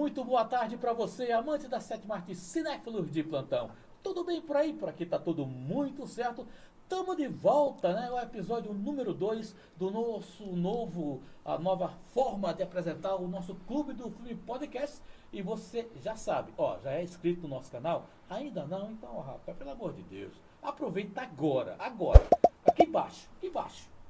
Muito boa tarde para você, amante da sétima arte, cinéfilos de plantão. Tudo bem por aí? Por aqui tá tudo muito certo. Estamos de volta, né? O episódio número 2 do a nova forma de apresentar o nosso Clube do Filme Podcast. E você já sabe, ó, já é inscrito no nosso canal? Ainda não? Então, ó, rapaz, pelo amor de Deus, aproveita agora, aqui embaixo.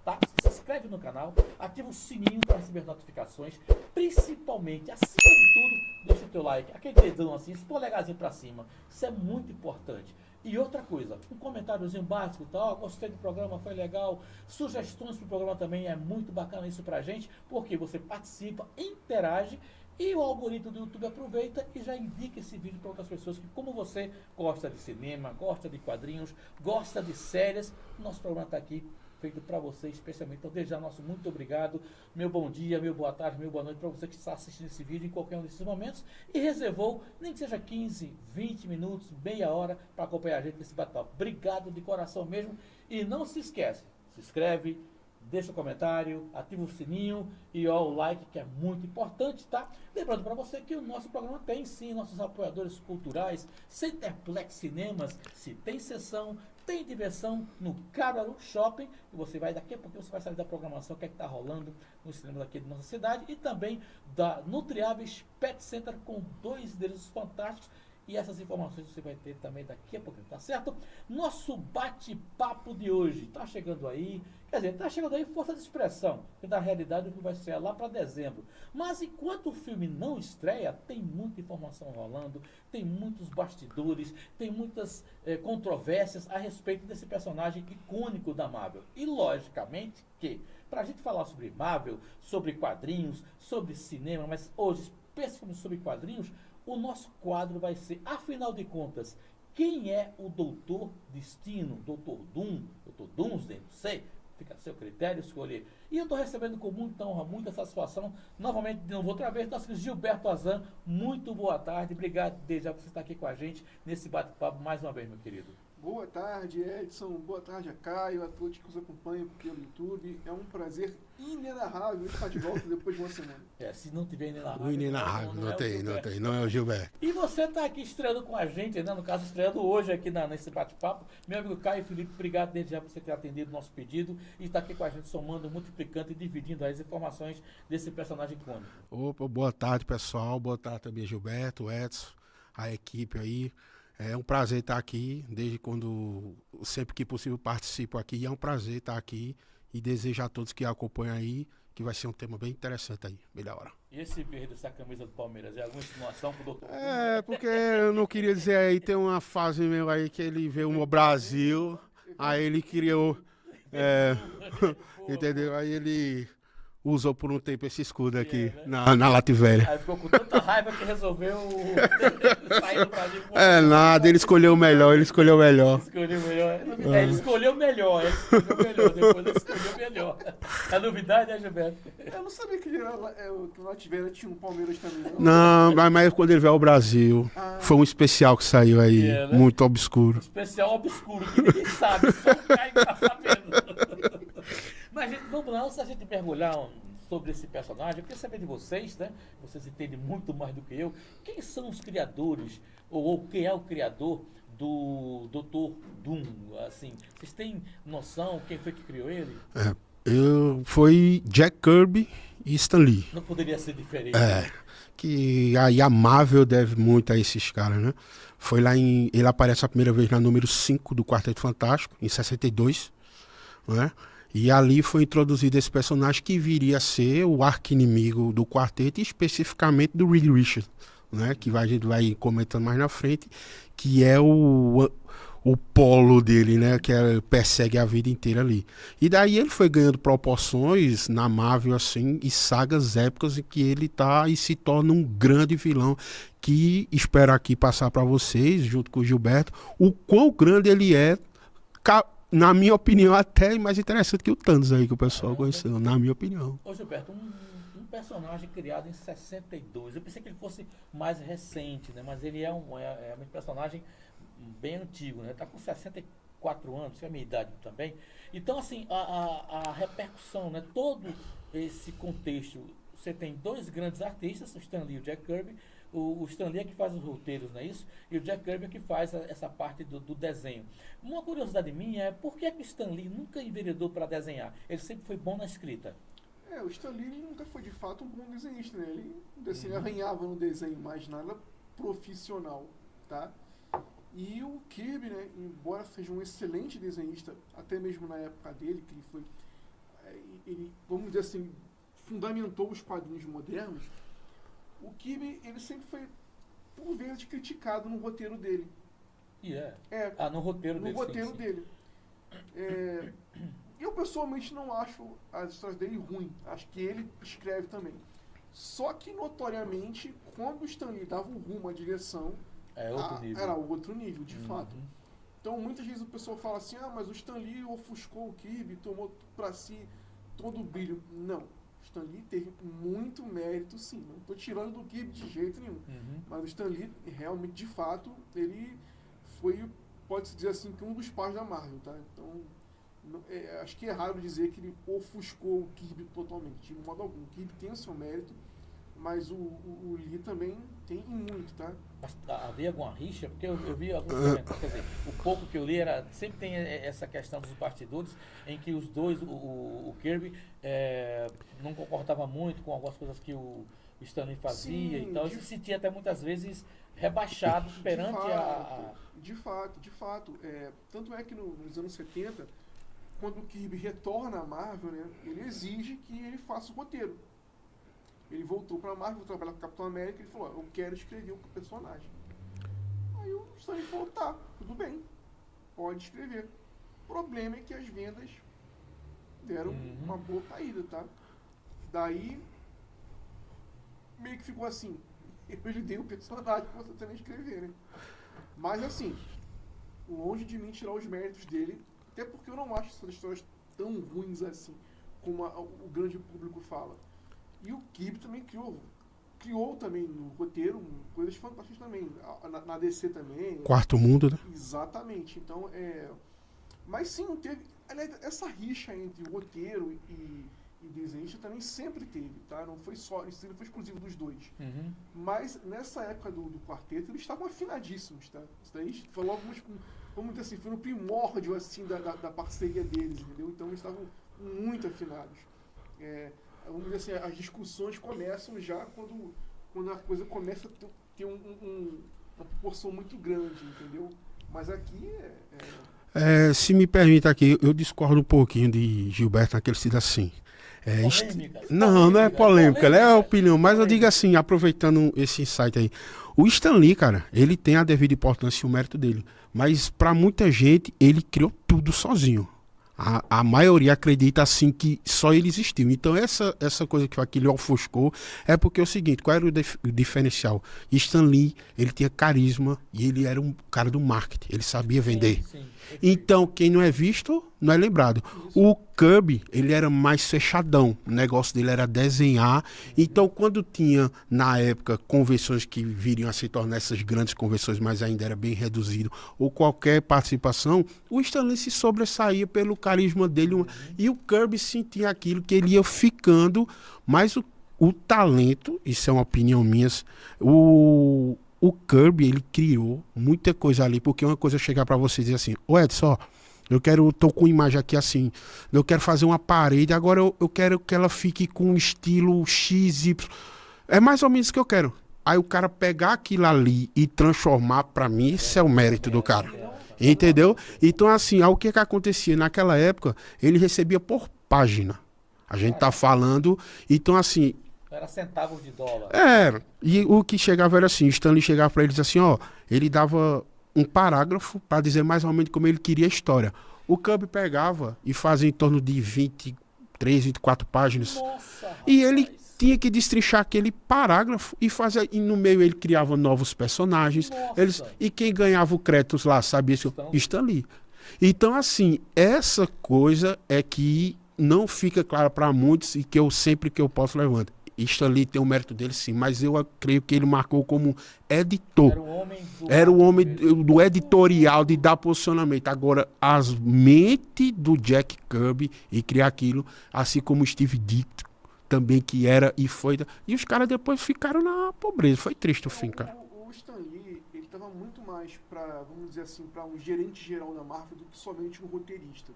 Tá? Se inscreve no canal, ativa o sininho para receber notificações, principalmente, acima de tudo, deixa o teu like, aquele dedão assim, esse polegarzinho para cima, isso é muito importante. E outra coisa, um comentáriozinho básico, tá? Ó, gostei do programa, foi legal, sugestões pro programa também, é muito bacana isso pra gente, porque você participa, interage, e o algoritmo do YouTube aproveita e já indica esse vídeo para outras pessoas que, como você, gosta de cinema, gosta de quadrinhos, gosta de séries, nosso programa está aqui feito para você especialmente. Então, desde já, nosso muito obrigado, meu bom dia, meu boa tarde, meu boa noite para você que está assistindo esse vídeo em qualquer um desses momentos e reservou, nem que seja 15, 20 minutos, meia hora para acompanhar a gente nesse bate-papo. Obrigado de coração mesmo e não se esquece, se inscreve, deixa o comentário, ativa o sininho e ó, o like, que é muito importante, tá? Lembrando para você que o nosso programa tem sim nossos apoiadores culturais, Centerplex Cinemas, se tem sessão, tem diversão no Caruaru Shopping, e você vai daqui a pouco você vai saber da programação que é que está rolando nos cinemas aqui da nossa cidade e também da Nutriaves Pet Center com 2 deles fantásticos. E essas informações você vai ter também daqui a pouquinho, tá certo? Nosso bate-papo de hoje tá chegando aí, quer dizer, tá chegando aí força de expressão, que na realidade o que vai estrear lá para dezembro. Mas enquanto o filme não estreia, tem muita informação rolando, tem muitos bastidores, tem muitas controvérsias a respeito desse personagem icônico da Marvel. E logicamente que, para a gente falar sobre Marvel, sobre quadrinhos, sobre cinema, mas hoje especificamente sobre quadrinhos, o nosso quadro vai ser, afinal de contas, quem é o Doutor Destino, Doutor Doom, Doutor Doomsday, não sei, fica a seu critério escolher. E eu estou recebendo com muita honra, muita satisfação, novamente, de novo, outra vez, nosso Gilberto Azan, muito boa tarde, obrigado desde já por você estar aqui com a gente nesse bate-papo mais uma vez, meu querido. Boa tarde, Edson. Boa tarde a Caio, a todos que nos acompanham pelo YouTube. É um prazer inenarrável estar de volta depois de uma semana. Se não tiver inenarrável... O inenarrável, não é o Gilberto. E você está aqui estreando com a gente, né? No caso, estreando hoje aqui nesse bate-papo. Meu amigo Caio e Felipe, obrigado desde já por você ter atendido o nosso pedido e estar aqui com a gente, somando, multiplicando e dividindo as informações desse personagem icônico. Opa, boa tarde, pessoal. Boa tarde também, Gilberto, Edson, a equipe aí. É um prazer estar aqui, desde quando, sempre que possível, participo aqui. É um prazer estar aqui e desejo a todos que acompanham aí, que vai ser um tema bem interessante aí, bem da hora. E esse verde, essa camisa do Palmeiras, é alguma insinuação pro doutor? Porque eu não queria dizer aí, tem uma fase meu aí que ele veio no Brasil, aí ele criou, entendeu? Aí ele usou por um tempo esse escudo aqui, na Late Velha. Aí ficou com tanta raiva que resolveu sair do Brasil. Nada, ele escolheu o melhor. Ele escolheu melhor, depois ele escolheu melhor. A novidade é, Gilberto? Eu não sabia que o Late Velha tinha um Palmeiras também, não. Não, mas quando ele veio ao Brasil, foi um especial que saiu aí, né? muito obscuro. Especial obscuro, que ninguém sabe, só o Caio tá sabendo. Mas, gente, vamos lá, antes da gente mergulhar sobre esse personagem, eu queria saber de vocês, né? Vocês entendem muito mais do que eu. Quem são os criadores, ou quem é o criador do Dr. Doom? Assim, vocês têm noção quem foi que criou ele? Foi Jack Kirby e Stan Lee. Não poderia ser diferente. Que aí a Marvel deve muito a esses caras, né? Ele aparece a primeira vez na número 5 do Quarteto Fantástico, em 62, né? E ali foi introduzido esse personagem que viria a ser o arqui-inimigo do quarteto, e especificamente do Reed Richards, né? Que a gente vai comentando mais na frente, que é o polo dele, né? Que persegue a vida inteira ali. E daí ele foi ganhando proporções na Marvel, assim, e sagas épicas em que ele tá e se torna um grande vilão, que espero aqui passar para vocês, junto com o Gilberto, o quão grande ele é, na minha opinião, até mais interessante que o Thanos aí, que o pessoal conheceu, na minha opinião. Ô Gilberto, um personagem criado em 62, eu pensei que ele fosse mais recente, né? Mas ele é um personagem bem antigo, né? Tá com 64 anos, que é a minha idade também. Então, assim, a repercussão, né? Todo esse contexto, você tem 2 grandes artistas, o Stan Lee e o Jack Kirby, O Stan Lee é que faz os roteiros, não é isso? E o Jack Kirby é que faz essa parte do desenho. Uma curiosidade minha é por que o Stan Lee nunca enveredou para desenhar? Ele sempre foi bom na escrita. O Stan Lee nunca foi de fato um bom desenhista, né? Ele arranhava no desenho, mas nada profissional, tá? E o Kirby, né, embora seja um excelente desenhista, até mesmo na época dele, que ele, vamos dizer assim, fundamentou os quadrinhos modernos, o Kirby, ele sempre foi, por vezes, criticado no roteiro dele. No roteiro dele. No roteiro dele. Eu, pessoalmente, não acho as histórias dele ruim. Acho que ele escreve também. Só que, notoriamente, quando o Stan Lee dava um rumo à direção, era outro nível, de fato. Então, muitas vezes o pessoal fala assim, mas o Stan Lee ofuscou o Kirby, tomou pra si todo o brilho. Não. O Stan Lee teve muito mérito, sim. Não estou tirando do Kirby de jeito nenhum. Mas o Stan Lee, realmente, de fato, ele foi, pode-se dizer assim, que um dos pais da Marvel, tá? Então, acho que é raro dizer que ele ofuscou o Kirby totalmente, de modo algum. O Kirby tem o seu mérito, mas o Lee também tem muito, tá? Mas havia alguma rixa? Porque eu vi alguns comentários, quer dizer, o pouco que eu li sempre tem essa questão dos bastidores, em que os dois, o Kirby, não concordava muito com algumas coisas que o Stan Lee fazia e tal, e se sentia até muitas vezes rebaixado perante De fato. Tanto é que nos anos 70, quando o Kirby retorna à Marvel, né, ele exige que ele faça o roteiro. Ele voltou para a Marvel, trabalhar com o Capitão América, e ele falou, eu quero escrever o personagem. Aí o Stan Lee falou, tá, tudo bem, pode escrever. O problema é que as vendas deram uma boa caída, tá? Daí, meio que ficou assim, eu lhe dei o personagem pra você também escrever, né? Mas assim, longe de mim tirar os méritos dele, até porque eu não acho essas histórias tão ruins assim, como o grande público fala. E o Kirby também criou também no roteiro coisas fantásticas também, na DC também. Quarto Mundo, né? Exatamente. Então, mas sim, teve, aliás, essa rixa entre roteiro e desenhista também sempre teve, tá? Não foi só, isso não foi exclusivo dos dois. Mas nessa época do quarteto, eles estavam afinadíssimos, tá? Isso daí foi logo, vamos dizer assim, foi no primórdio, assim, da parceria deles, entendeu? Então eles estavam muito afinados. Vamos dizer assim, as discussões começam já quando a coisa começa a ter uma proporção muito grande, entendeu? Mas aqui se me permite aqui, eu discordo um pouquinho de Gilberto naquele sentido assim. Não é polêmica, é opinião, mas eu digo assim, aproveitando esse insight aí, o Stan Lee, cara, ele tem a devida importância e o mérito dele, mas para muita gente, ele criou tudo sozinho. A maioria acredita assim que só ele existiu. Então essa coisa que ele ofuscou é porque é o seguinte, qual era o diferencial? Stan Lee, ele tinha carisma e ele era um cara do marketing, ele sabia vender. Sim. Então quem não é visto, não é lembrado. O Kirby, ele era mais fechadão, o negócio dele era desenhar. Então quando tinha, na época, convenções que viriam a se tornar essas grandes convenções, mas ainda era bem reduzido, ou qualquer participação, o Stan Lee se sobressaía pelo carisma dele. E o Kirby sentia aquilo que ele ia ficando, mas o talento, isso é uma opinião minha, o Kirby, ele criou muita coisa ali, porque uma coisa é chegar para você e dizer assim, ô Edson, tô com imagem aqui assim, eu quero fazer uma parede, agora eu quero que ela fique com um estilo XY, é mais ou menos o que eu quero. Aí o cara pegar aquilo ali e transformar, para mim, isso é o mérito do cara, entendeu? Então assim, o que acontecia naquela época, ele recebia por página, a gente tá falando, então assim, era centavos de dólar. E o que chegava era assim, o Stanley chegava para eles assim, ele dava um parágrafo para dizer mais ou menos como ele queria a história. O Kirby pegava e fazia em torno de 23, 24 páginas. Nossa, e ele tinha que destrinchar aquele parágrafo e fazer, e no meio ele criava novos personagens. E quem ganhava o crédito lá, sabia? Stanley. Então assim, essa coisa é que não fica clara para muitos e que eu sempre que eu posso levanto. Stan Lee tem o mérito dele sim, mas eu creio que ele marcou como editor. Era o homem do editorial, de dar posicionamento. Agora, as mentes do Jack Kirby e criar aquilo, assim como o Steve Ditko também que era e foi. E os caras depois ficaram na pobreza. Foi triste o fim, cara. O Stan Lee, ele estava muito mais para, vamos dizer assim, para um gerente geral da Marvel do que somente um roteirista.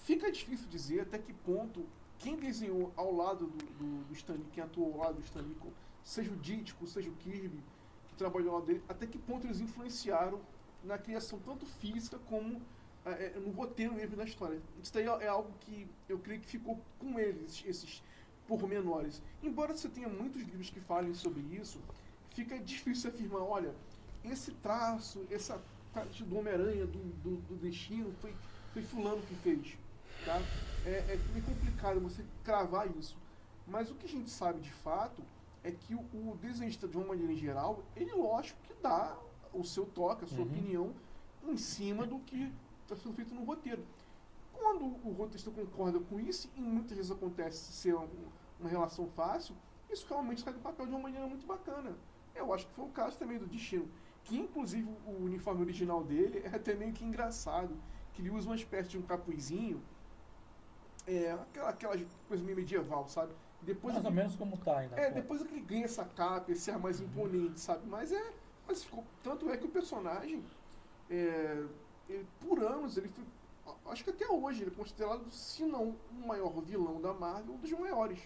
Fica difícil dizer até que ponto quem desenhou ao lado do Stan Lee, quem atuou ao lado do Stan Lee, seja o Ditko, seja o Kirby, que trabalhou ao lado dele, até que ponto eles influenciaram na criação tanto física como no roteiro mesmo da história. Isso daí é algo que eu creio que ficou com eles, esses pormenores. Embora você tenha muitos livros que falem sobre isso, fica difícil afirmar, olha, esse traço, essa parte do Homem-Aranha, do destino, foi fulano que fez. Tá? É meio complicado você cravar isso. Mas o que a gente sabe de fato é que o desenhista, de uma maneira geral, ele lógico que dá o seu toque, a sua opinião, em cima do que está sendo feito no roteiro. Quando o roteirista concorda com isso, e muitas vezes acontece ser uma relação fácil, isso realmente sai do papel de uma maneira muito bacana. Eu acho que foi o caso também do Destino, que inclusive o uniforme original dele é até meio que engraçado, que ele usa uma espécie de um capuzinho, aquela coisa meio medieval, sabe? Depois mais ou menos como tá aí, né? Depois que ele ganha essa capa, esse ar mais imponente, sabe? Mas ficou, tanto é que o personagem, por anos, ele foi, acho que até hoje, ele é considerado, se não o maior vilão da Marvel, um dos maiores.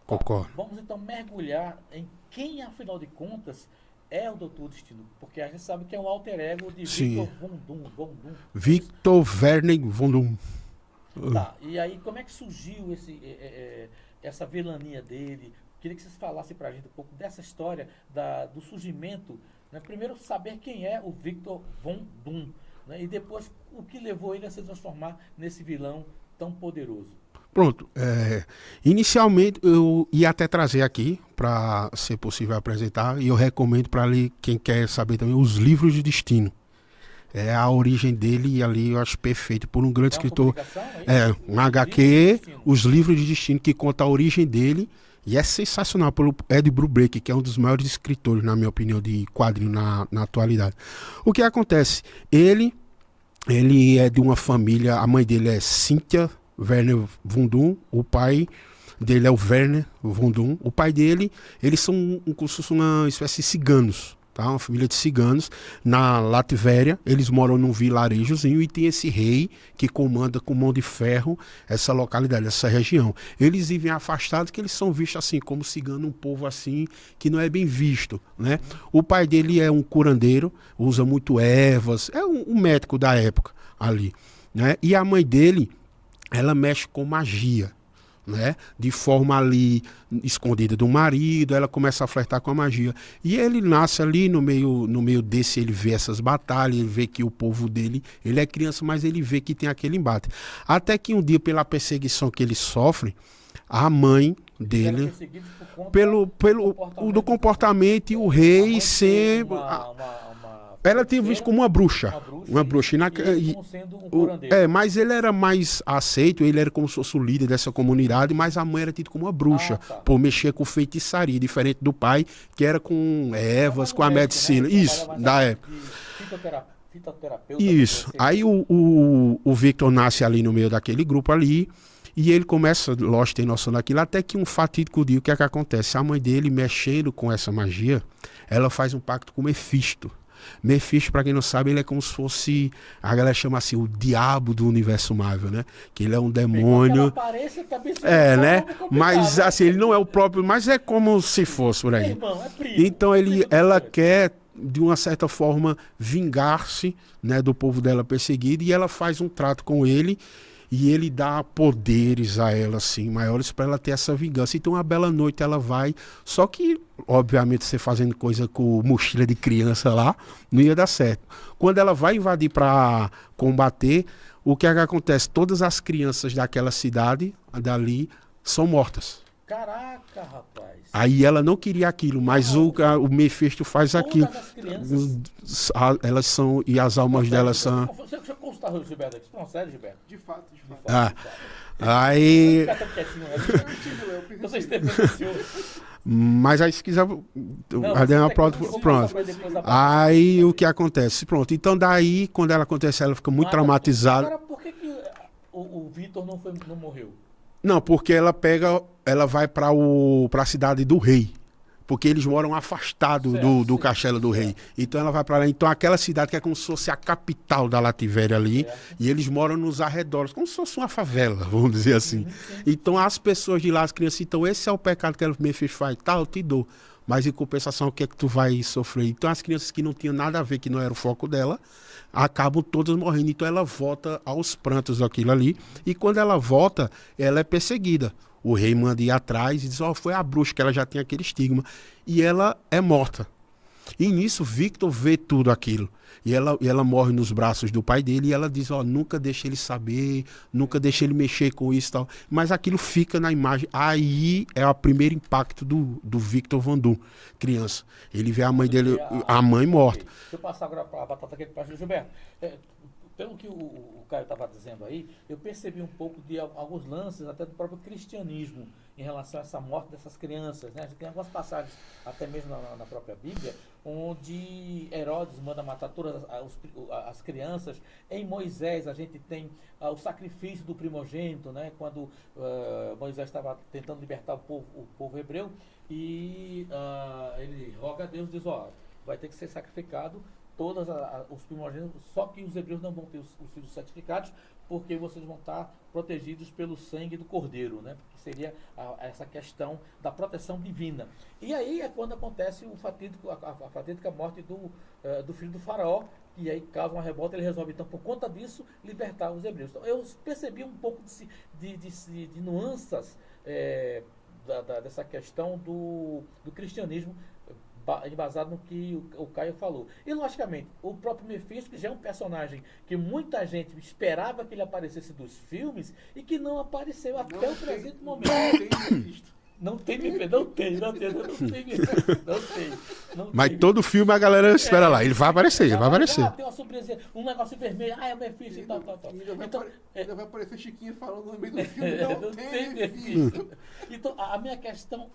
Concordo. Vamos então mergulhar em quem, afinal de contas, é o Doutor Destino. Porque a gente sabe que é um alter ego de Sim. Victor Von Doom. Victor Werner Von Doom. Tá, e aí como é que surgiu essa vilania dele? Queria que vocês falassem pra gente um pouco dessa história, do surgimento, né? Primeiro saber quem é o Victor Von Doom, né? E depois o que levou ele a se transformar nesse vilão tão poderoso. Pronto. Inicialmente eu ia até trazer aqui, para ser possível apresentar, e eu recomendo para ler, quem quer saber também, os livros de Destino. A origem dele ali eu acho perfeito, por um grande escritor. Um HQ, os livros de Destino, que conta a origem dele, e é sensacional, pelo Ed Brubaker, que é um dos maiores escritores, na minha opinião, de quadrinho na atualidade. O que acontece? Ele é de uma família, a mãe dele é Cynthia Werner Von Doom, o pai dele é o Werner Von Doom. O pai dele, eles são como se fosse uma espécie de ciganos, tá? Uma família de ciganos na Latvéria. Eles moram num vilarejozinho e tem esse rei que comanda com mão de ferro essa localidade, essa região. Eles vivem afastados, que eles são vistos assim como cigano, um povo assim que não é bem visto, né? O pai dele é um curandeiro, usa muito ervas, é um médico da época ali, né? E a mãe dele, ela mexe com magia, né? De forma ali escondida do marido, ela começa a flertar com a magia. E ele nasce ali no meio desse, ele vê essas batalhas, ele vê que o povo dele, ele é criança, mas ele vê que tem aquele embate. Até que um dia, pela perseguição que ele sofre, a mãe dele, do comportamento, e o rei sempre... Ela tem visto como uma bruxa. Uma bruxa. Mas ele era mais aceito, ele era como se fosse o líder dessa comunidade, mas a mãe era tida como uma bruxa, por mexer com feitiçaria, diferente do pai, que era com ervas, com a medicina. Né? Isso, da época. Isso. Aí o Victor nasce ali no meio daquele grupo ali, e ele começa, lógico, tem noção daquilo, até que um fatídico dia, o que é que acontece? A mãe dele, mexendo com essa magia, ela faz um pacto com Mephisto. Mephisto, para quem não sabe, ele é como se fosse, a galera chama assim, o diabo do universo Marvel, né? Que ele é um demônio. Né? Mas assim, ele não é o próprio, mas é como se fosse por aí. Então ela quer, de uma certa forma, vingar-se, né, do povo dela perseguido, e ela faz um trato com ele. E ele dá poderes a ela, assim, maiores, para ela ter essa vingança. Então, uma bela noite ela vai. Só que, obviamente, você fazendo coisa com mochila de criança lá, não ia dar certo. Quando ela vai invadir para combater, o que é que acontece? Todas as crianças daquela cidade, dali, são mortas. Caraca, rapaz. Aí ela não queria aquilo, mas o Mephisto faz aquilo. Elas são, e as almas delas são... Você constar, Gilberto, aqui? Não, sério, Gilberto? De fato. Aí... Você esteve ansioso. Mas aí se quiser... Pronto. Aí o que acontece? Pronto, então daí, quando ela acontece, ela fica muito traumatizada. Agora, por que o Victor não morreu? Não, porque ela vai para a cidade do rei. Porque eles moram afastados do Certo, castelo do rei. certo. Então ela vai para lá. Então aquela cidade que é como se fosse a capital da Lativéria ali. Certo. E eles moram nos arredores, como se fosse uma favela, vamos dizer assim. Sim. Então as pessoas de lá, as crianças, então esse é o pecado que ela me fez faz, tá, eu te dou. Mas em compensação, o que é que tu vai sofrer? Então as crianças que não tinham nada a ver, que não era o foco dela, acabam todas morrendo. Então ela volta aos prantos daquilo ali. E quando ela volta, ela é perseguida. O rei manda ir atrás e diz, foi a bruxa, que ela já tem aquele estigma. E ela é morta. E nisso, Victor vê tudo aquilo. E ela morre nos braços do pai dele e ela diz, nunca deixe ele saber, nunca deixe ele mexer com isso e tal. Mas aquilo fica na imagem. Aí é o primeiro impacto do Victor Van Doom, criança. Ele vê a mãe dele, a mãe morta. Deixa eu passar agora para a batata aqui para o Gilberto. Pelo que o Caio estava dizendo aí, eu percebi um pouco de alguns lances até do próprio cristianismo em relação a essa morte dessas crianças, né? A gente tem algumas passagens, até mesmo na própria Bíblia, onde Herodes manda matar todas as crianças. Em Moisés a gente tem o sacrifício do primogênito, né? Quando Moisés estava tentando libertar o povo hebreu e ele roga a Deus, diz, vai ter que ser sacrificado todos os primogênitos, só que os hebreus não vão ter os filhos certificados, porque vocês vão estar protegidos pelo sangue do cordeiro, né? Porque seria essa questão da proteção divina. E aí é quando acontece a fatídica morte do filho do faraó, e aí causa uma revolta, ele resolve, então, por conta disso, libertar os hebreus. Então, eu percebi um pouco de nuances dessa questão do cristianismo, embasado no que o Caio falou. E, logicamente, o próprio Mephisto, que já é um personagem que muita gente esperava que ele aparecesse dos filmes e que não apareceu até o presente momento. Não tem Mephisto. Não tem. Mas todo filme a galera espera lá. Ele vai aparecer, ele vai aparecer. Tem uma surpresinha, um negócio vermelho. É o Mephisto e tal. Ainda vai aparecer Chiquinho falando no meio do filme. Não tem Mephisto. Então, a minha questão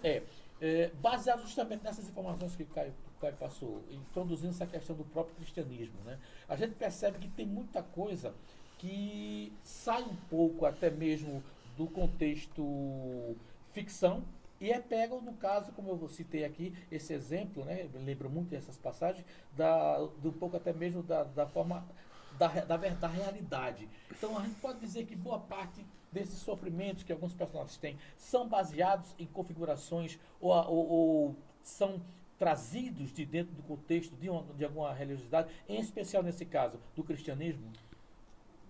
baseado justamente nessas informações que o Caio passou, introduzindo essa questão do próprio cristianismo, né? A gente percebe que tem muita coisa que sai um pouco até mesmo do contexto ficção e pega, no caso, como eu citei aqui, esse exemplo, né? Eu lembro muito dessas passagens, um pouco até mesmo da forma da realidade. Então a gente pode dizer que boa parte desses sofrimentos que alguns personagens têm são baseados em configurações ou são trazidos de dentro do contexto de alguma religiosidade, em especial nesse caso do cristianismo.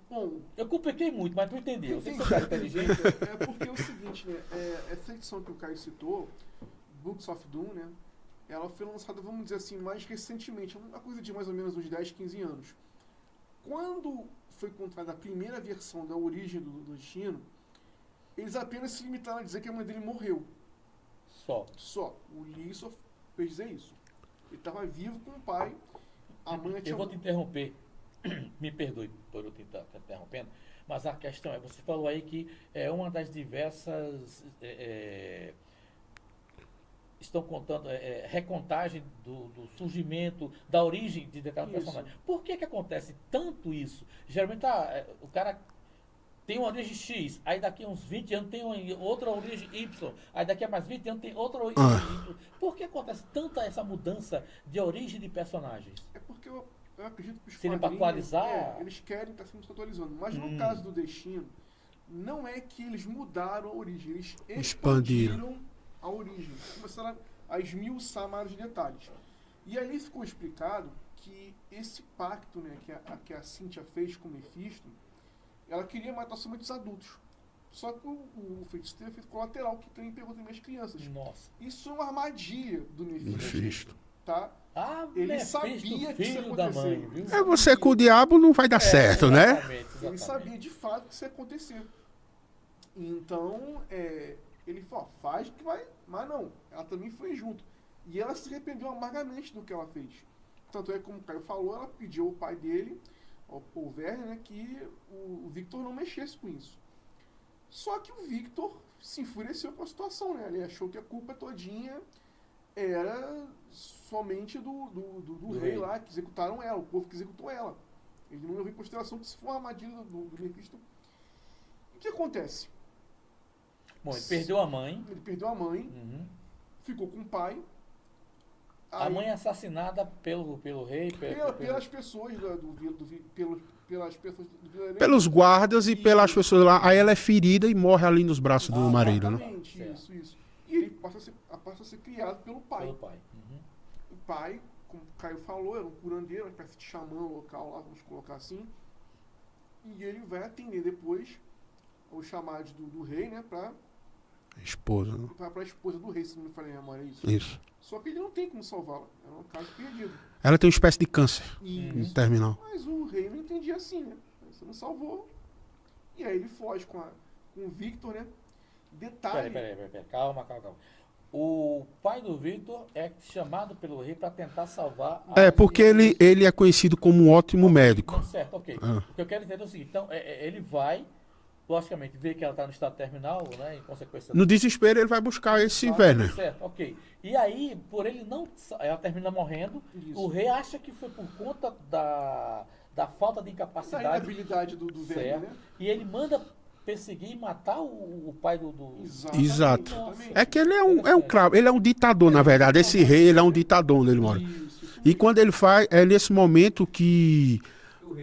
Bom, eu compliquei muito, mas tu entendeu. Você é inteligente. É porque é o seguinte, né? Essa edição que o Caio citou, Books of Doom, né? Ela foi lançada, vamos dizer assim, mais recentemente, uma coisa de mais ou menos uns 10, 15 anos. Quando foi encontrada a primeira versão da origem do destino, eles apenas se limitaram a dizer que a mãe dele morreu. Só. O Lee só fez dizer isso. Ele estava vivo com o pai. A mãe tinha... Eu vou te interromper. Me perdoe por eu estar interrompendo. Mas a questão você falou aí que é uma das diversas... estão contando recontagem do surgimento, da origem de determinado personagem. Por que acontece tanto isso? Geralmente o cara tem uma origem X, aí daqui a uns 20 anos tem outra origem Y, aí daqui a mais 20 anos tem outra origem Y. Por que acontece tanta essa mudança de origem de personagens? É porque eu acredito que os quadrinhos, para atualizar... eles querem estar sempre atualizando. Mas no caso do Destino, não é que eles mudaram a origem, eles expandiram a origem. Começaram a esmiuçar mais detalhes. E ali ficou explicado que esse pacto, né, que a Cynthia fez com o Mephisto, ela queria matar somente os adultos. Só que o feitiço teve efeito colateral, que também pegou também as crianças. Nossa. Isso é uma armadilha do Mephisto. Tá? Ele sabia que isso ia da mãe, viu? Você com o diabo não vai dar certo, exatamente, né? Exatamente. Ele sabia de fato que isso ia acontecer. Então, ele falou, faz que vai... Mas não, ela também foi junto. E ela se arrependeu amargamente do que ela fez. Tanto é como o Caio falou, ela pediu ao pai dele, ao Paul Werner, né, que o Victor não mexesse com isso. Só que o Victor se enfureceu com a situação, né? Ele achou que a culpa todinha era somente do rei lá, que executaram ela, o povo que executou ela. Ele não levou em consideração que isso foi uma armadilha do Mephisto. O que acontece? Bom, ele perdeu a mãe. Ele perdeu a mãe, Uhum. ficou com o pai. A Aí, mãe é assassinada pelo rei. pelas pessoas pelas pessoas do vilarejo. Pelos guardas e pelas pessoas lá. Aí ela é ferida e morre ali nos braços do marido, né? Exatamente, Certo. isso. E ele passa a ser criado pelo pai. Pelo pai. Uhum. O pai, como o Caio falou, era um curandeiro, uma espécie de xamã local lá, vamos colocar assim. E ele vai atender depois os chamados do rei, né, pra Esposa, né? esposa do rei, se não me falei a memória, é isso. Isso. Só que ele não tem como salvá-la. É um caso perdido. Ela tem uma espécie de câncer Isso. terminal. Mas o rei não entendia assim, né? Você não salvou. E aí ele foge com o Victor, né? Detalhe. Peraí. Calma. O pai do Victor é chamado pelo rei para tentar salvar É, porque ele é conhecido como um ótimo médico. Não, certo, ok. Ah. O que eu quero entender é o seguinte, então, ele vai, logicamente, ver que ela está no estado terminal, né, em consequência... No desespero, ele vai buscar esse Werner. Certo, ok. E aí, por ele não... Ela termina morrendo, Isso. o rei acha que foi por conta da falta de Essa incapacidade... inabilidade do velho, Certo. né? E ele manda perseguir e matar o pai do... Exato. Exatamente. É que ele é um cravo, ele é um ditador, na verdade. Esse rei, ele é um ditador onde ele mora. Isso E quando ele faz, é nesse momento que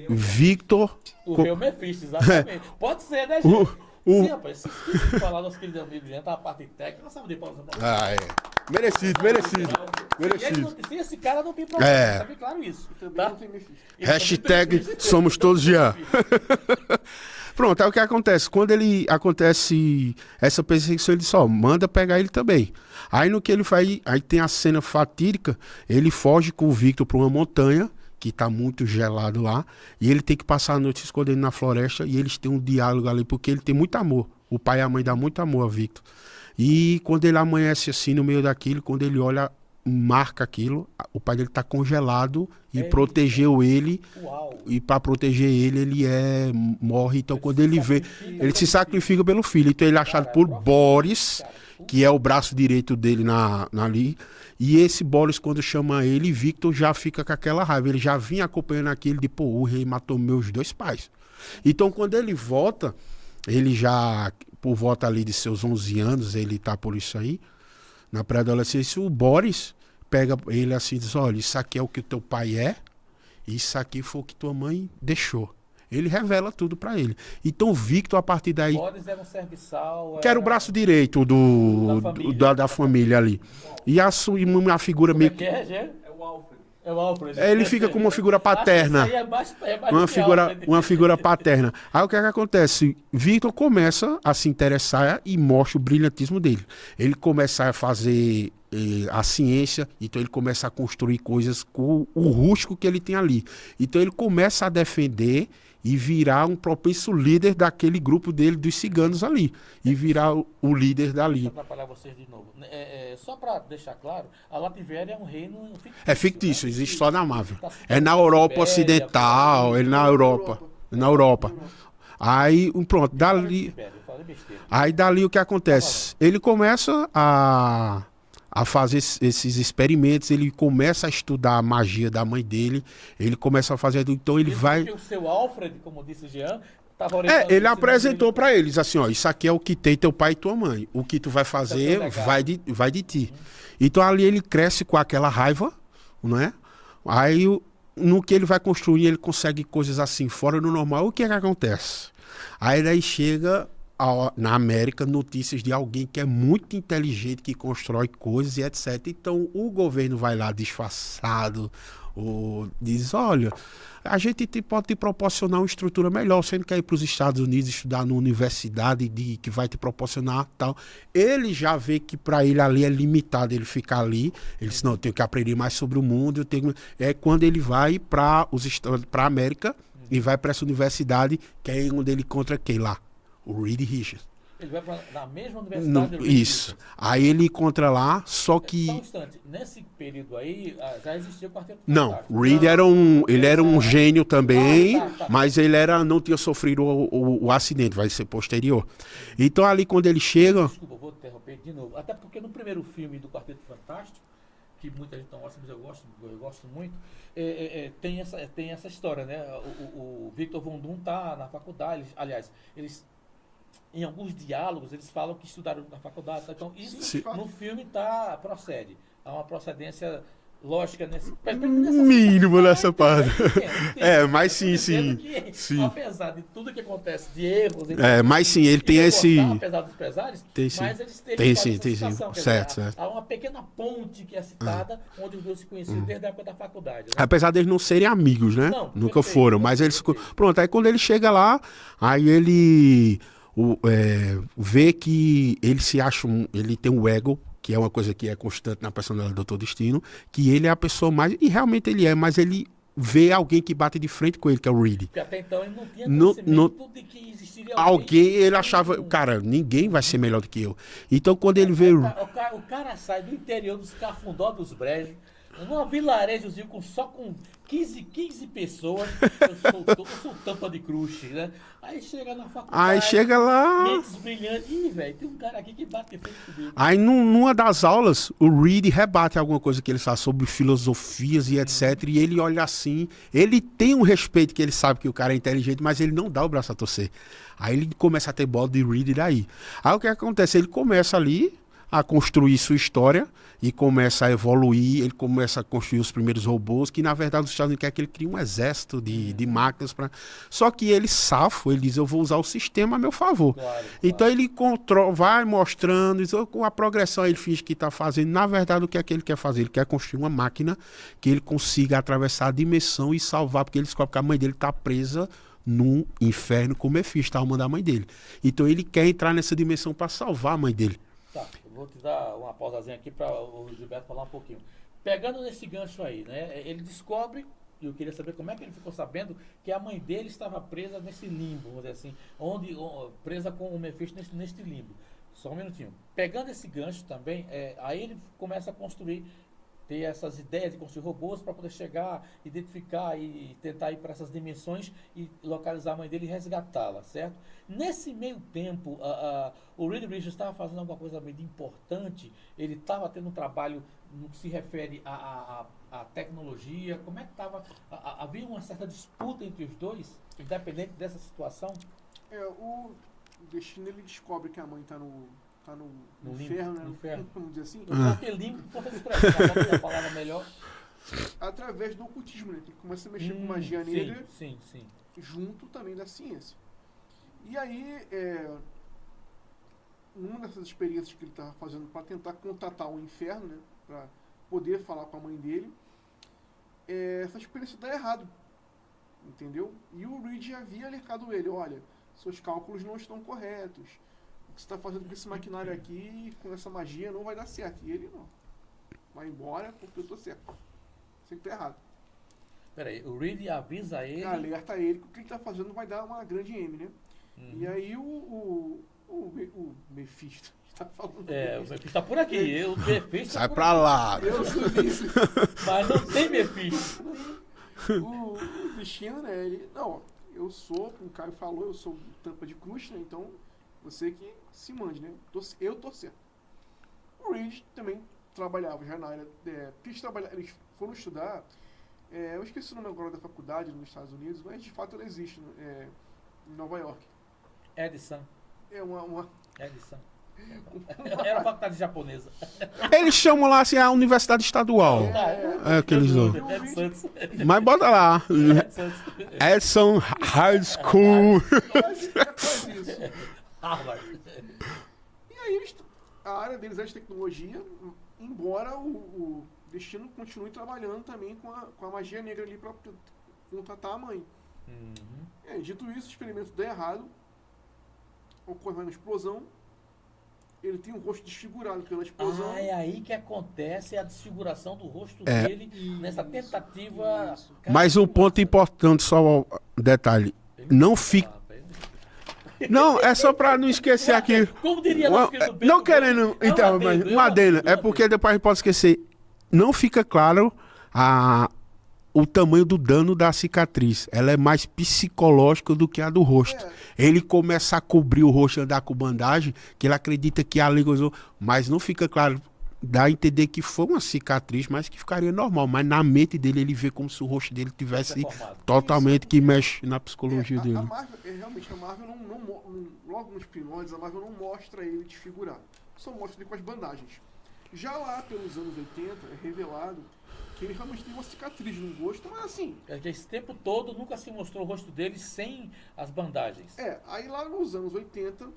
Victor... O rei é o Mephisto, exatamente. Pode ser, né, O- gente? o- Sim, rapaz, se esqueci de falar, nosso querido amigo, gente, a parte técnica, nós sabemos de pausa. Ah, é. Merecido. Sem esse cara não tem problema, É. sabe claro isso. Também Tá? não tem Mephisto. Ele também Hashtag tem- somos todos Jean. Pronto, aí o que acontece? Quando ele acontece essa perseguição, ele diz, ó, manda pegar ele também. Aí no que ele faz, aí tem a cena fatídica, ele foge com o Victor para uma montanha, que tá muito gelado lá, e ele tem que passar a noite se escondendo na floresta, e eles têm um diálogo ali, porque ele tem muito amor. O pai e a mãe dão muito amor a Victor. E quando ele amanhece assim no meio daquilo, quando ele olha, marca aquilo, o pai dele tá congelado e Eita. protegeu ele. Uau. E para proteger ele morre. Então, quando ele vê, ele se sacrifica pelo filho. Então, ele é achado por Boris, que é o braço direito dele ali. E esse Boris, quando chama ele, Victor já fica com aquela raiva. Ele já vinha acompanhando aquilo de, pô, o rei matou meus dois pais. Então, quando ele volta, ele já, por volta ali de seus 11 anos, ele tá por isso aí, na pré-adolescência, o Boris pega ele assim e diz, olha, isso aqui é o que o teu pai é, isso aqui foi o que tua mãe deixou. Ele revela tudo pra ele. Então o Victor, a partir daí, Boris era um serviçal. que era o braço direito da família ali. E assume uma figura Como é meio que é, Gê? É o Alfred. É o Alfred. Ele fica com uma figura paterna. Acho que isso aí é mais Uma do que figura, Alfred. uma figura paterna. Aí o que é que acontece? Victor começa a se interessar e mostra o brilhantismo dele. Ele começa a fazer a ciência, então ele começa a construir coisas com o rústico que ele tem ali. Então ele começa a defender e virar um propenso líder daquele grupo dele, dos ciganos ali. E virar o líder dali. Deixa eu atrapalhar vocês de novo. Só para deixar claro, a Lativéria é um reino fictício. É fictício, né? existe só na Marvel. Tá É na Europa Ocidental, é na Europa. Na Europa. Aí, pronto, dali. Sibéria, eu falei besteira. Aí dali o que acontece? Ele começa a fazer esses experimentos, ele começa a estudar a magia da mãe dele, ele começa a fazer, então ele Isso vai... porque o seu Alfred, como disse Jean, estava orientando ele o apresentou ensino pra eles assim, ó, isso aqui é o que tem teu pai e tua mãe, o que tu vai fazer Tá legal. vai de ti. Então ali ele cresce com aquela raiva, não é? Aí no que ele vai construir, ele consegue coisas assim, fora do normal, o que é que acontece? Aí daí chega... na América, notícias de alguém que é muito inteligente, que constrói coisas e etc. Então, o governo vai lá disfarçado, ou diz, olha, a gente pode te proporcionar uma estrutura melhor, você não quer ir para os Estados Unidos estudar numa universidade que vai te proporcionar tal. Ele já vê que para ele ali é limitado ele ficar ali. Ele diz, não, eu tenho que aprender mais sobre o mundo. É quando ele vai para a América e vai para essa universidade, que é onde ele encontra quem lá? O Reed Richards. Ele vai na mesma universidade do Reed Isso. Aí ele encontra lá, só que... Só um instante, nesse período aí, já existia o Quarteto Não, Fantástico. o Reed ele era um gênio também, Tá. mas ele não tinha sofrido o acidente, vai ser posterior. Então ali quando ele chega... Desculpa, vou interromper de novo. Até porque no primeiro filme do Quarteto Fantástico, que muita gente não gosta, mas eu gosto muito, tem essa história, né? O Victor Von Doom tá na faculdade, eles em alguns diálogos, eles falam que estudaram na faculdade. Então, isso Sim. no filme procede. Há uma procedência lógica nessa Mínimo nessa parte. É, mas sim. Sim. Apesar de tudo que acontece, de erros... Mas sim, ele tem esse... Apesar dos pesares, Tem sim. mas eles Tem sim. Certo. Certo. Há uma pequena ponte que é citada, onde os dois se conheciam desde a época da faculdade. Né? Apesar deles não serem amigos, né? Não, Nunca perfeito, foram, mas eles... perfeito. Pronto, aí quando ele chega lá, aí ele vê que ele se acha... Ele tem um ego, que é uma coisa que é constante na personalidade do Dr. Destino, que ele é a pessoa mais... E realmente ele é, mas ele vê alguém que bate de frente com ele, que é o Reed. Porque até então ele não tinha conhecimento de que existiria Alguém, ele achava... Cara, ninguém vai ser melhor do que eu. Então, quando ele vê... O cara sai do interior dos Cafundó dos Brejos, num vilarejozinho só com 15 pessoas. Eu sou tampa de crush, né? Aí chega na faculdade. Aí chega lá... Mentes brilhantes. Ih, velho, tem um cara aqui que bate de frente comigo. Aí numa das aulas, o Reed rebate alguma coisa que ele fala sobre filosofias e etc. E ele olha assim, ele tem um respeito que ele sabe que o cara é inteligente, mas ele não dá o braço a torcer. Aí ele começa a ter bola de Reed daí. Aí o que acontece? Ele começa ali a construir sua história e começa a evoluir, ele começa a construir os primeiros robôs, que na verdade os Estados Unidos quer que ele crie um exército de máquinas para. Só que ele safo, ele diz, eu vou usar o sistema a meu favor. Claro. Então ele vai mostrando, com a progressão ele finge que está fazendo, na verdade o que é que ele quer fazer? Ele quer construir uma máquina que ele consiga atravessar a dimensão e salvar, porque ele descobre que a mãe dele está presa num inferno com o Mephisto, a alma da mãe dele. Então ele quer entrar nessa dimensão para salvar a mãe dele. Tá, eu vou te dar uma pausazinha aqui para o Gilberto falar um pouquinho. Pegando nesse gancho aí, né? Ele descobre, e eu queria saber como é que ele ficou sabendo que a mãe dele estava presa nesse limbo, vamos dizer assim, presa com o Mephisto neste limbo. Só um minutinho. Pegando esse gancho também, aí ele começa a construir, ter essas ideias de construir robôs para poder chegar, identificar e tentar ir para essas dimensões e localizar a mãe dele e resgatá-la, certo? Nesse meio tempo, o Reed Richards estava fazendo alguma coisa meio importante, ele estava tendo um trabalho no que se refere à tecnologia, como é que estava? Havia uma certa disputa entre os dois, independente dessa situação? O Destino, ele descobre que a mãe está no inferno, né? No inferno. Vamos dizer assim. Porque limpo, por expressão, a palavra melhor. Através do ocultismo, né? Ele começa a mexer com magia negra, sim. junto também da ciência. E aí, numa dessas experiências que ele estava fazendo para tentar contatar o inferno, né? Para poder falar com a mãe dele, essa experiência dá errado. Entendeu? E o Reed já havia alertado ele, olha, seus cálculos não estão corretos. O que você está fazendo com esse maquinário aqui, com essa magia, não vai dar certo. E ele não. Vai embora porque eu estou certo. Você que está errado. Peraí, o Reed avisa ele... Alerta ele que o que ele está fazendo vai dar uma grande M, né? E aí o Mephisto está falando... o Mephisto está por aqui. O Mephisto Sai pra lá. Eu sou isso. Mas não tem Mephisto. O Destino, né? Ele... Não, eu sou, como o Caio falou, eu sou tampa de cruz, né? Então, você que se mande, né? Eu tô certo. O Reed também trabalhava já na área... Eles foram estudar... eu esqueci o nome agora da faculdade nos Estados Unidos, mas de fato ela existe em Nova York. Edison. É uma... Edison. Era a faculdade japonesa. Eles chamam lá assim a Universidade Estadual. Que eles dão. Mas bota lá. Edson High School. Quase isso. Harvard. E aí a área deles é de tecnologia, embora o Destino continue trabalhando também com a magia negra ali para contratar a mãe. Dito isso, o experimento dá errado, ocorre uma explosão, ele tem o rosto desfigurado pela explosão. É aí que acontece a desfiguração do rosto dele nessa tentativa... Isso. Mas um ponto importante, só um detalhe. Não fica... Não, é só pra não esquecer aqui. Como diria nosso querido Pedro, não querendo interromper, uma adenda. É porque depois a gente pode esquecer. Não fica claro o tamanho do dano da cicatriz. Ela é mais psicológica do que a do rosto. Ele começa a cobrir o rosto, andar com bandagem, que ele acredita que ali gozou, mas não fica claro dá a entender que foi uma cicatriz, mas que ficaria normal. Mas na mente dele, ele vê como se o rosto dele tivesse Deformado. totalmente que mexe na psicologia A dele. Marvel, realmente, a Marvel logo nos primórdios, a Marvel não mostra ele desfigurado. Só mostra ele com as bandagens. Já lá pelos anos 80, é revelado que ele realmente tem uma cicatriz no rosto, mas assim... Esse tempo todo nunca se mostrou o rosto dele sem as bandagens. Aí lá nos anos 80,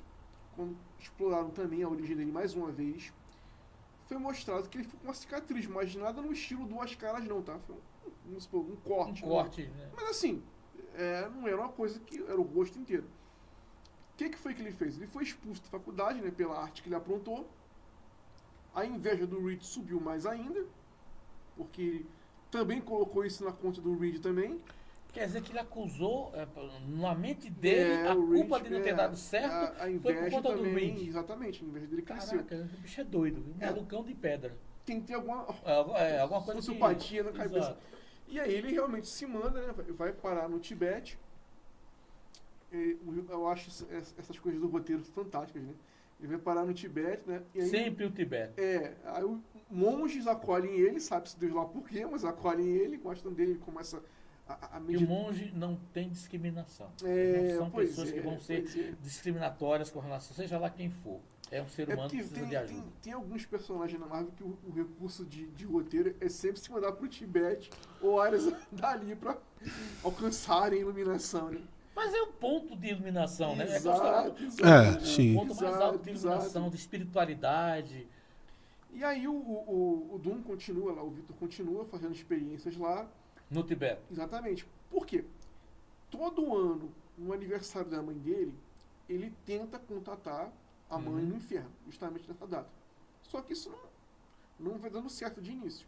quando exploraram também a origem dele mais uma vez, foi mostrado que ele ficou com uma cicatriz, mas nada no estilo Duas Caras não, tá? Foi um corte. Um corte, né? Mas assim, não era uma coisa que era o rosto inteiro. O que foi que ele fez? Ele foi expulso da faculdade, né, pela arte que ele aprontou. A inveja do Reed subiu mais ainda, porque ele também colocou isso na conta do Reed também. Quer dizer que ele acusou, na mente dele, a culpa de não ter dado certo a foi por conta também, do Reed. Exatamente, a inveja dele cresceu. Caraca, o bicho é doido, viu? Malucão de pedra. Tem que ter alguma coisa sociopatia na cabeça. Exato. E aí ele realmente se manda, né? Vai parar no Tibete. Eu acho essas coisas do roteiro fantásticas, né? Ele vai parar no Tibete, né? E aí, sempre o Tibete. Aí monges acolhem ele, sabe-se Deus lá por quê, mas acolhem ele, gostam dele, ele começa a meditar. E o monge não tem discriminação. Não são pessoas que vão ser discriminatórias com relação, seja lá quem for. É um ser humano que precisa de ajuda. Tem alguns personagens na Marvel que o recurso de roteiro é sempre se mandar pro Tibete ou áreas dali pra alcançarem a iluminação, né? Mas é um ponto de iluminação, né? Exato, o ponto mais alto de iluminação, de espiritualidade. E aí o Doom continua lá, o Victor continua fazendo experiências lá. No Tibete. Exatamente. Por quê? Todo ano, no aniversário da mãe dele, ele tenta contatar a mãe no inferno, justamente nessa data. Só que isso não vai dando certo de início.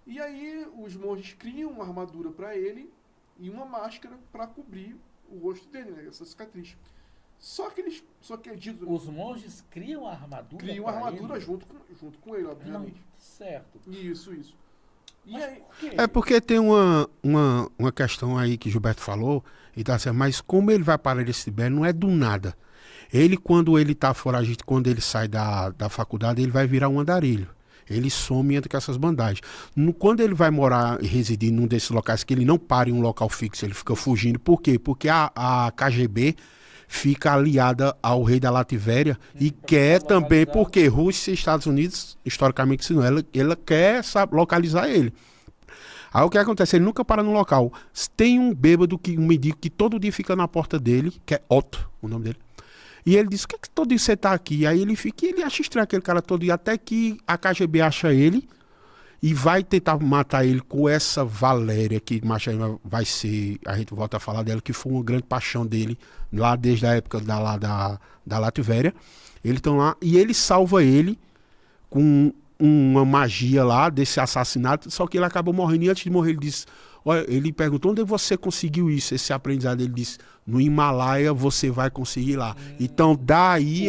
E aí os monges criam uma armadura para ele e uma máscara para cobrir o rosto dele, né? Essa cicatriz. Só que é dito... Os monges criam a armadura? Criam a armadura junto com ele, obviamente. Não, certo. Isso. E aí, por quê? É porque tem uma questão aí que Gilberto falou, e tá certo, mas como ele vai para esse Tibete, não é do nada. Ele, quando ele tá foragido, quando ele sai da faculdade, ele vai virar um andarilho. Ele some e entra com essas bandagens. Quando ele vai morar e residir num desses locais que ele não para em um local fixo, ele fica fugindo. Por quê? Porque a KGB fica aliada ao rei da Lativéria e quer também, porque Rússia e Estados Unidos, historicamente, se não, ela quer localizar ele. Aí o que acontece? Ele nunca para no local. Tem um bêbado, um mendigo, que todo dia fica na porta dele, que é Otto, o nome dele. E ele diz, o que é que todo dia você está aqui? Aí ele fica, e ele acha estranho aquele cara todo dia, até que a KGB acha ele e vai tentar matar ele com essa Valéria, que vai ser, a gente volta a falar dela, que foi uma grande paixão dele, lá desde a época da Lativéria. Eles estão lá, e ele salva ele com uma magia lá desse assassinato, só que ele acaba morrendo, e antes de morrer ele diz... Olha, ele perguntou, onde você conseguiu isso, esse aprendizado? Ele disse, no Himalaia você vai conseguir lá. Então, daí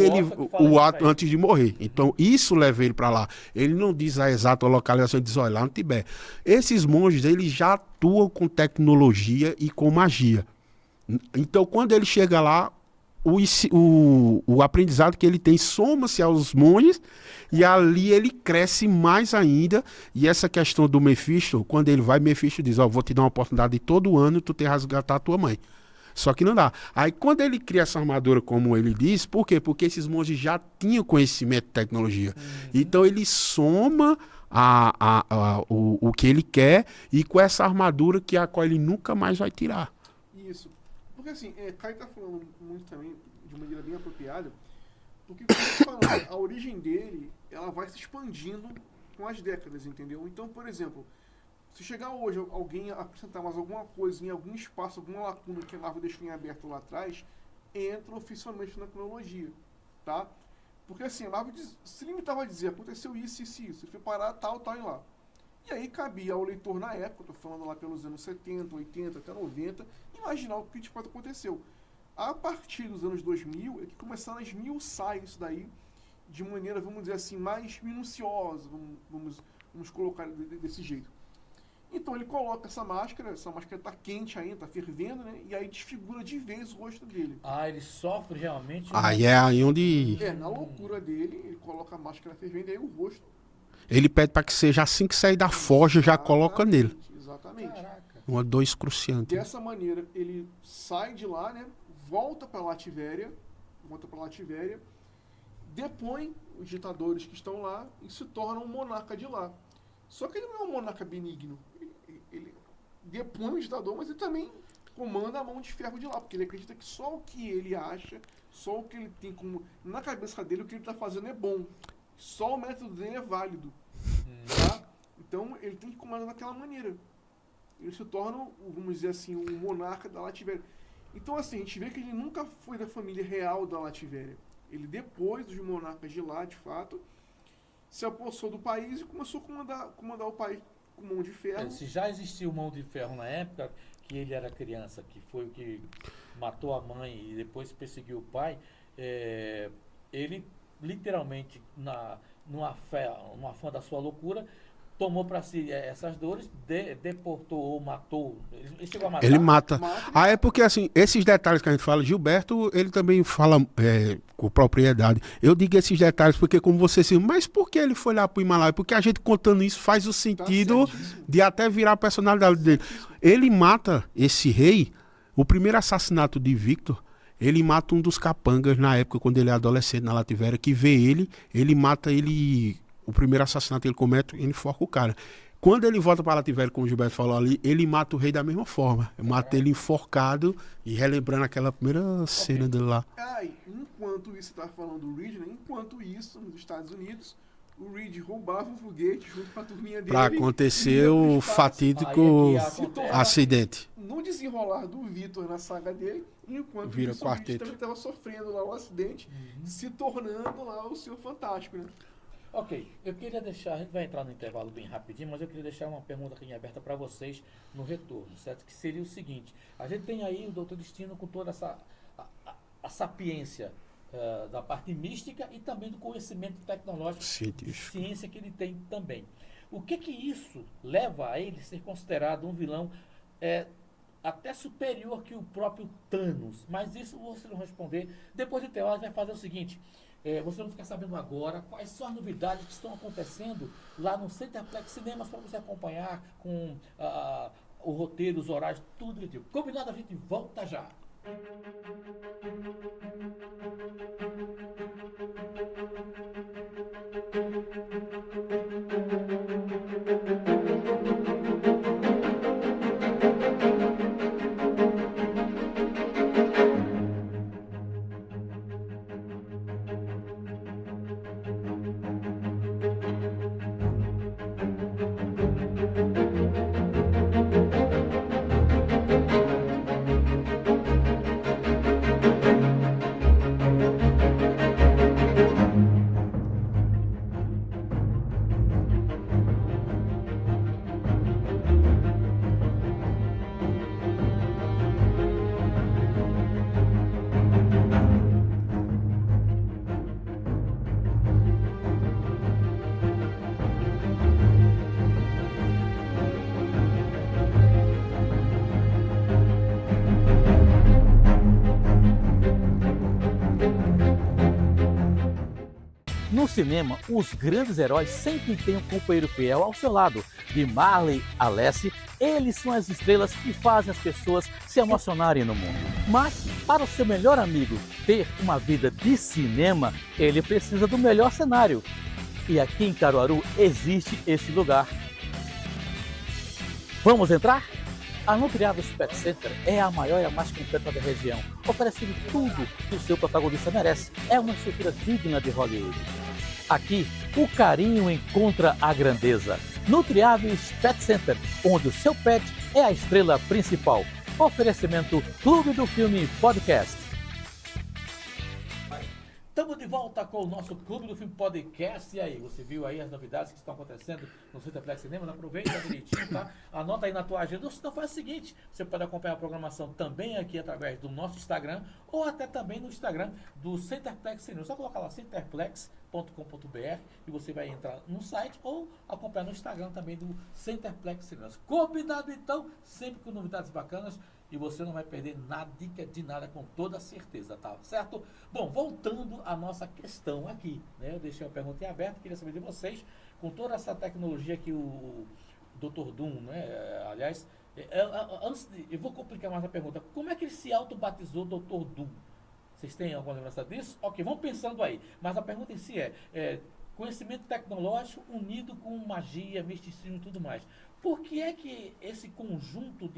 o ato antes de morrer. Então, isso leva ele para lá. Ele não diz a exata localização, ele diz, olha, lá no Tibete. Esses monges, eles já atuam com tecnologia e com magia. Então, quando ele chega lá, o aprendizado que ele tem soma-se aos monges e ali ele cresce mais ainda. E essa questão do Mephisto, quando ele vai, Mephisto diz, vou te dar uma oportunidade de todo ano tu te resgatar a tua mãe. Só que não dá. Aí quando ele cria essa armadura, como ele diz, por quê? Porque esses monges já tinham conhecimento de tecnologia. Então ele soma o que ele quer e com essa armadura a qual ele nunca mais vai tirar. Isso. Porque assim, Caio tá falando muito também, de maneira bem apropriada, porque, como eu tô falando, a origem dele, ela vai se expandindo com as décadas, entendeu? Então, por exemplo, se chegar hoje alguém acrescentar mais alguma coisa em algum espaço, alguma lacuna que a Marvel deixou em aberto lá atrás, entra oficialmente na cronologia, tá? Porque assim, a Marvel se limitava a dizer, aconteceu isso, foi parar tal e lá. E aí cabia ao leitor na época, tô falando lá pelos anos 70, 80, até 90, imaginar o que de fato aconteceu. A partir dos anos 2000 é que começaram a esmiuçar isso daí de maneira, vamos dizer assim, mais minuciosa, vamos colocar desse jeito. Então ele coloca essa máscara tá quente ainda, tá fervendo, né? E aí desfigura de vez o rosto dele. Ele sofre realmente... Aí é aí onde... Na loucura dele, ele coloca a máscara fervendo e aí o rosto Ele pede para que seja assim que sair da forja, já coloca nele. Exatamente. Caraca. Uma dor cruciante. Dessa maneira, ele sai de lá, né? Volta para Lativéria, depõe os ditadores que estão lá e se torna um monarca de lá. Só que ele não é um monarca benigno. Ele depõe o ditador, mas ele também comanda a mão de ferro de lá, porque ele acredita que só o que ele acha, só o que ele tem como na cabeça dele, o que ele está fazendo é bom. Só o método dele é válido. Tá? Então ele tem que comandar daquela maneira. Ele se torna, vamos dizer assim, um monarca da Lativéria. Então assim, a gente vê que ele nunca foi da família real da Lativéria. Ele, depois dos monarcas de lá, de fato, se apossou do país e começou a comandar o país com mão de ferro. Se já existiu mão de ferro na época que ele era criança, que foi o que matou a mãe e depois perseguiu o pai, ele literalmente, no afã da sua loucura, tomou para si essas dores, deportou ou matou. Ele chegou a matar? Ele mata. É porque, assim, esses detalhes que a gente fala, Gilberto, ele também fala com propriedade. Eu digo esses detalhes porque, como você disse, mas por que ele foi lá pro Himalaia? Porque a gente contando isso faz o sentido de até virar a personalidade dele. Ele mata esse rei, o primeiro assassinato de Victor, ele mata um dos capangas na época, quando ele é adolescente na Lativéria, que vê ele mata ele. O primeiro assassinato que ele comete, ele enforca o cara. Quando ele volta para Lativéria, como o Gilberto falou ali, ele mata o rei da mesma forma. Mata ele enforcado e relembrando aquela primeira cena dele lá. Enquanto isso, você estava falando do Reed, né? Enquanto isso, nos Estados Unidos, o Reed roubava um foguete junto com a turminha dele. Para acontecer o fatídico acidente. No desenrolar do Victor na saga dele, enquanto Vira isso, quarteto. o Reed também estava sofrendo lá o acidente, se tornando lá o Senhor Fantástico, né? Ok, eu queria deixar, a gente vai entrar no intervalo bem rapidinho, mas eu queria deixar uma pergunta aqui em aberta para vocês no retorno, certo? Que seria o seguinte, a gente tem aí o Dr. Destino com toda essa a sapiência da parte mística e também do conhecimento tecnológico de ciência que ele tem também. O que isso leva a ele ser considerado um vilão até superior que o próprio Thanos? Mas isso você não responder. Depois de teoria, vai fazer o seguinte... você vai ficar sabendo agora quais são as novidades que estão acontecendo lá no Centerplex Cinemas para você acompanhar com o roteiro, os horários, tudo direitinho. Combinado? A gente volta já. No cinema, os grandes heróis sempre têm um companheiro fiel ao seu lado. De Marley a Lassie, eles são as estrelas que fazem as pessoas se emocionarem no mundo. Mas, para o seu melhor amigo ter uma vida de cinema, ele precisa do melhor cenário. E aqui em Caruaru existe esse lugar. Vamos entrar? A Nutriável Pet Center é a maior e a mais completa da região, oferecendo tudo que o seu protagonista merece. É uma estrutura digna de Hollywood. Aqui, o carinho encontra a grandeza. Nutriável Pet Center, onde o seu pet é a estrela principal. Oferecimento Clube do Filme Podcast. Estamos de volta com o nosso Clube do Filme Podcast. E aí, você viu aí as novidades que estão acontecendo no Centerplex Cinemas? Aproveita direitinho, tá? Anota aí na tua agenda. Ou então faz o seguinte, você pode acompanhar a programação também aqui através do nosso Instagram ou até também no Instagram do Centerplex Cinemas. Só colocar lá centerplex.com.br e você vai entrar no site ou acompanhar no Instagram também do Centerplex Cinemas. Combinado então, sempre com novidades bacanas. E você não vai perder nada, dica de nada, com toda certeza, tá certo? Bom, voltando à nossa questão aqui, né? Eu deixei a pergunta em aberto, queria saber de vocês com toda essa tecnologia que o Dr. Doom, né? Aliás, eu vou complicar mais a pergunta. Como é que ele se auto-batizou Dr. Doom? Vocês têm alguma lembrança disso? Ok, vamos pensando aí. Mas a pergunta em si é conhecimento tecnológico unido com magia, misticismo e tudo mais. Por que é que esse conjunto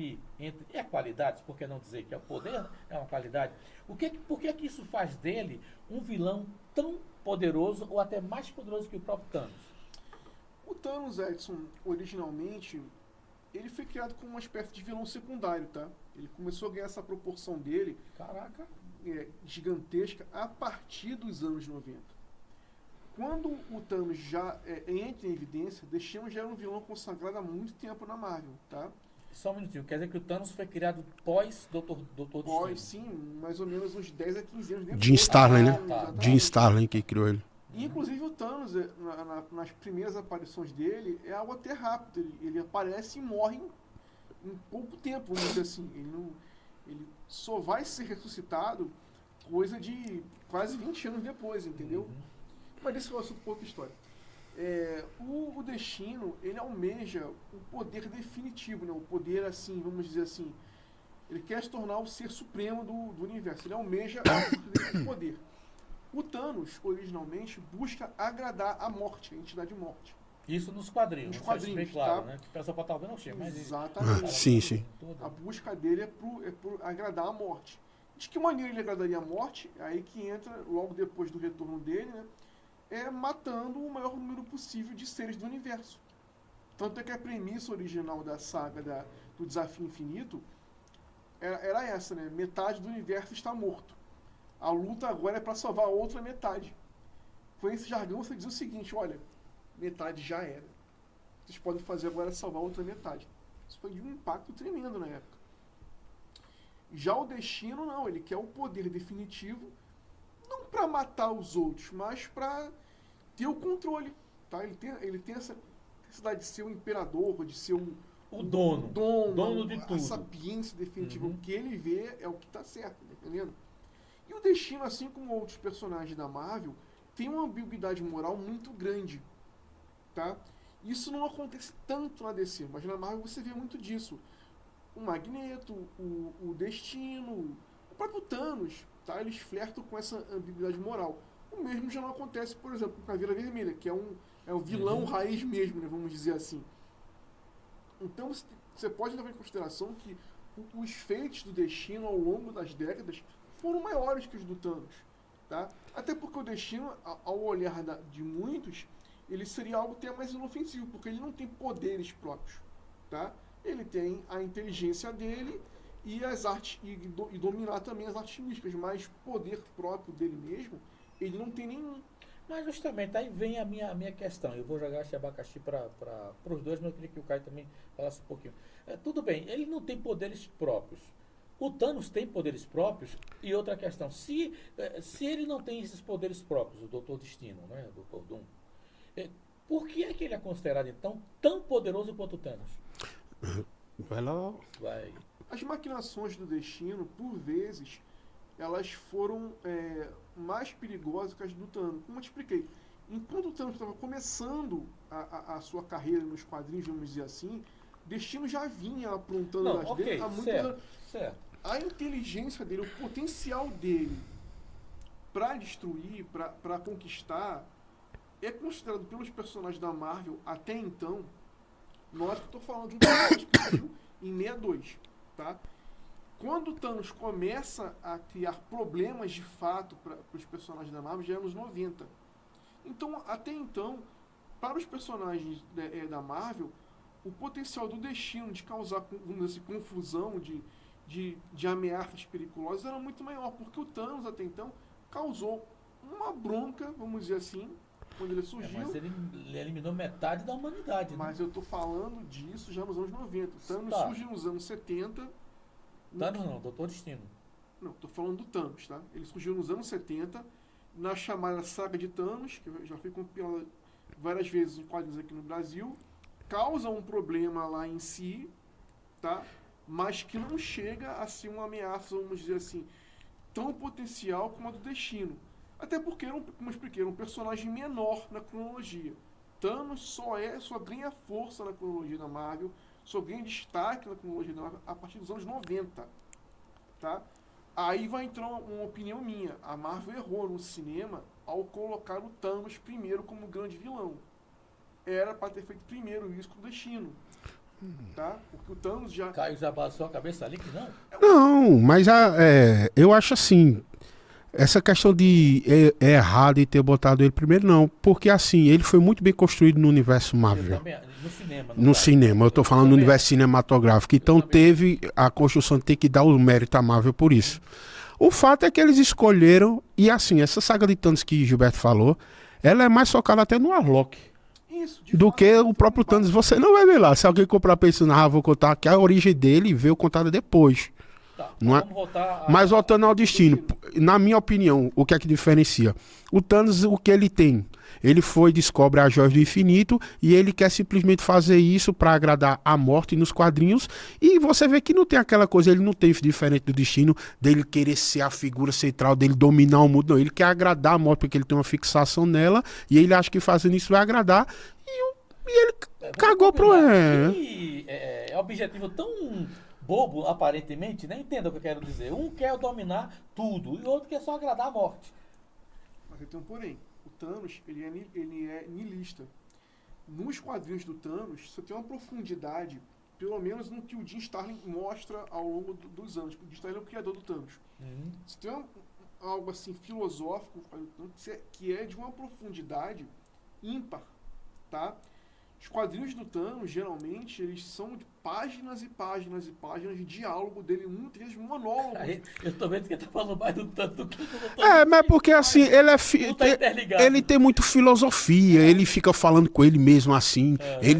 é qualidades, por que não dizer que é o poder, é uma qualidade? Por que é que isso faz dele um vilão tão poderoso ou até mais poderoso que o próprio Thanos? O Thanos, Edson, originalmente, ele foi criado como uma espécie de vilão secundário, tá? Ele começou a ganhar essa proporção dele, Caraca. gigantesca, a partir dos anos 90. Quando o Thanos já entra em evidência, Destino já era um vilão consagrado há muito tempo na Marvel, tá? Só um minutinho, quer dizer que o Thanos foi criado pós-Doutor Destino? Pós, sim, mais ou menos uns 10 a 15 anos depois. Jim Starlin, né? Exatamente. Jim Starlin que criou ele. E, inclusive, o Thanos, nas primeiras aparições dele, é algo até rápido. Ele aparece e morre em pouco tempo, vamos dizer assim. Ele só vai ser ressuscitado coisa de quase 20 anos depois, entendeu? Mas esse é um assunto para outra história. O Destino, ele almeja o poder definitivo, né? O poder, assim, vamos dizer assim, ele quer se tornar o ser supremo do universo. Ele almeja esse poder. O Thanos, originalmente, busca agradar a morte, a entidade morte. Isso nos quadrinhos. Nos quadrinhos, bem claro, tá? né? Que o pessoal pode estar vendo, não chega, mas... Exatamente. Sim. A busca dele é por agradar a morte. De que maneira ele agradaria a morte? Aí que entra, logo depois do retorno dele, né? Matando o maior número possível de seres do universo. Tanto é que a premissa original da saga do Desafio Infinito era essa, né? Metade do universo está morto. A luta agora é para salvar a outra metade. Com esse jargão você diz o seguinte, olha, metade já era. Vocês podem fazer agora salvar a outra metade. Isso foi de um impacto tremendo na época. Já o Destino não, ele quer o poder definitivo, não para matar os outros, mas para ter o controle. Tá? Ele tem essa necessidade de ser o imperador, de ser o dono de tudo. A sapiência definitiva. O que ele vê é o que está certo, tá entendendo? E o Destino, assim como outros personagens da Marvel, tem uma ambiguidade moral muito grande. Tá? Isso não acontece tanto na DC, mas na Marvel você vê muito disso. O Magneto, o Destino, o próprio Thanos, tá? Eles flertam com essa ambiguidade moral. O mesmo já não acontece, por exemplo, com a Caveira Vermelha, que é o vilão raiz mesmo, né, vamos dizer assim. Então você pode levar em consideração que os feitos do Destino ao longo das décadas foram maiores que os do Thanos. Tá? Até porque o Destino, ao olhar de muitos, ele seria algo até mais inofensivo, porque ele não tem poderes próprios. Tá? Ele tem a inteligência dele e as artes e dominar também as artes místicas, mas poder próprio dele mesmo, ele não tem nenhum. Mas justamente aí vem a minha questão. Eu vou jogar esse abacaxi para os dois, mas eu queria que o Caio também falasse um pouquinho. Tudo bem, ele não tem poderes próprios. O Thanos tem poderes próprios. E outra questão, se ele não tem esses poderes próprios, o Doutor Destino, né, o Doutor Doom, por que é que ele é considerado então tão poderoso quanto o Thanos? Vai lá. Vai. As maquinações do Destino, por vezes, elas foram mais perigosas que as do Thanos. Como eu te expliquei, enquanto o Thanos estava começando a sua carreira nos quadrinhos, vamos dizer assim, Destino já vinha aprontando as dele há muitos anos. Certo. A inteligência dele, o potencial dele para destruir, para conquistar, é considerado pelos personagens da Marvel até então. Nós que estou falando de um personagem que surgiu em 62, tá? Quando o Thanos começa a criar problemas de fato para os personagens da Marvel, já é nos 90. Então, até então, para os personagens da Marvel, o potencial do Destino de causar, vamos dizer assim, confusão, de ameaças perigosas era muito maior, porque o Thanos até então causou uma bronca, vamos dizer assim, quando ele surgiu. Mas ele eliminou metade da humanidade. Mas né? eu tô falando disso já nos anos 90. O Thanos surge nos anos 70. Thanos não, Doutor Destino. Não, tô falando do Thanos, tá? Ele surgiu nos anos 70, na chamada Saga de Thanos, que já foi compilada várias vezes em quadrinhos aqui no Brasil, causa um problema lá em si, tá? Mas que não chega a ser uma ameaça, vamos dizer assim, tão potencial como a do Destino. Até porque, como eu expliquei, era um personagem menor na cronologia. Thanos só ganha força na cronologia da Marvel, só ganha destaque na cronologia da Marvel a partir dos anos 90, tá? Aí vai entrar uma opinião minha. A Marvel errou no cinema ao colocar o Thanos primeiro como grande vilão. Era pra ter feito primeiro isso com o Destino, tá? Porque o Thanos já... Caio já passou a cabeça ali que não? Não, mas eu acho assim, essa questão de errado e ter botado ele primeiro, não. Porque assim, ele foi muito bem construído no universo Eu Marvel. também, no cinema. No cinema, eu tô falando no também universo cinematográfico. Então também. teve a construção de ter que dar o mérito à Marvel por isso. O fato é que eles escolheram, e assim, essa saga de Thanos que Gilberto falou, ela é mais focada até no Warlock Isso, de do fato, que o próprio Thanos. Você não vai ver lá. Se alguém comprar pensando, vou contar que a origem dele veio contada depois. Tá, Não é? vamos voltar Mas voltando ao destino, na minha opinião, o que é que diferencia? O Thanos, o que ele tem? Ele descobre as joias do infinito e ele quer simplesmente fazer isso para agradar a morte nos quadrinhos. E você vê que não tem aquela coisa, ele não tem diferente do destino dele querer ser a figura central, dele dominar o mundo. Não, ele quer agradar a morte porque ele tem uma fixação nela e ele acha que fazendo isso vai agradar. E ele cagou pro... É objetivo tão bobo, aparentemente, né? Entenda o que eu quero dizer. Um quer dominar tudo e o outro quer só agradar a morte. Mas tem um porém. O Thanos, ele é niilista. Nos quadrinhos do Thanos, você tem uma profundidade, pelo menos no que o Jim Starlin mostra ao longo dos anos. O Jim Starlin é o criador do Thanos. Você tem algo assim filosófico que é de uma profundidade ímpar, tá? Os quadrinhos do Thanos, geralmente, eles são de páginas e páginas e páginas de diálogo dele, muitas vezes monólogos. Aí, eu tô vendo que ele tá falando mais do tanto do que do Thanos. Mas porque assim, Tudo tá interligado. ele tem muito filosofia, ele fica falando com ele mesmo assim,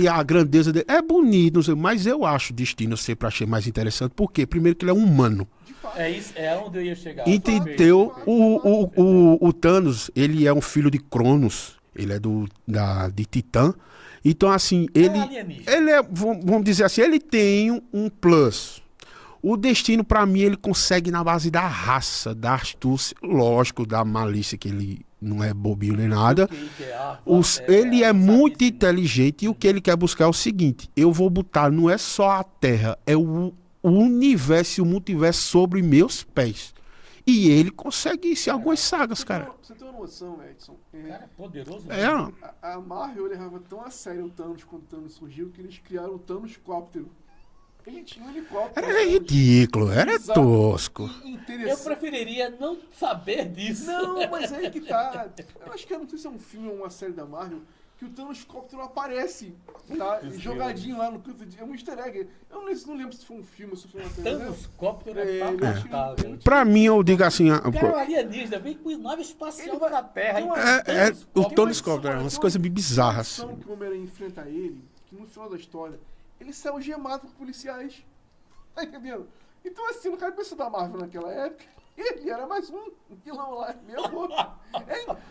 a grandeza dele. É bonito, não sei, mas eu acho o Destino, eu sempre achei mais interessante. Por quê? Primeiro que ele é um humano. De fato. É isso, é onde eu ia chegar. Entendeu? O Thanos, ele é um filho de Cronos, ele é de Titã. Então, assim, ele é, vamos dizer assim, ele tem um plus. O Destino, pra mim, ele consegue na base da raça, da astúcia, lógico, da malícia, que ele não é bobinho nem nada. Ele é muito inteligente e o que ele quer buscar é o seguinte, eu vou botar, não é só a Terra, é o universo e o multiverso sobre meus pés. E ele consegue isso em algumas sagas, cara. Você tem uma noção, Edson? Cara, poderoso. A Marvel levava tão a sério o Thanos quando o Thanos surgiu que eles criaram o Thanoscóptero. Ele tinha um helicóptero. Era ridículo, era tosco. Eu preferiria não saber disso. Não, mas aí que tá. Eu acho que eu não sei se é um filme ou uma série da Marvel que o Thanoscóptero aparece, tá? Jogadinho lá no canto de... É um easter egg. Eu não lembro se foi um filme ou se foi uma série. Thanoscóptero é lamentável. Pra mim, eu digo assim... O cara é um alienígena, vem com nave espacial pra Terra. O Thanoscóptero, umas coisas bem bizarras. Assim. Que o Homem-Aranha enfrenta ele, que no final da história, ele saiu gemado por policiais. Tá entendendo? Então, assim, no cara pensa da Marvel naquela época, ele era mais um vilão lá mesmo.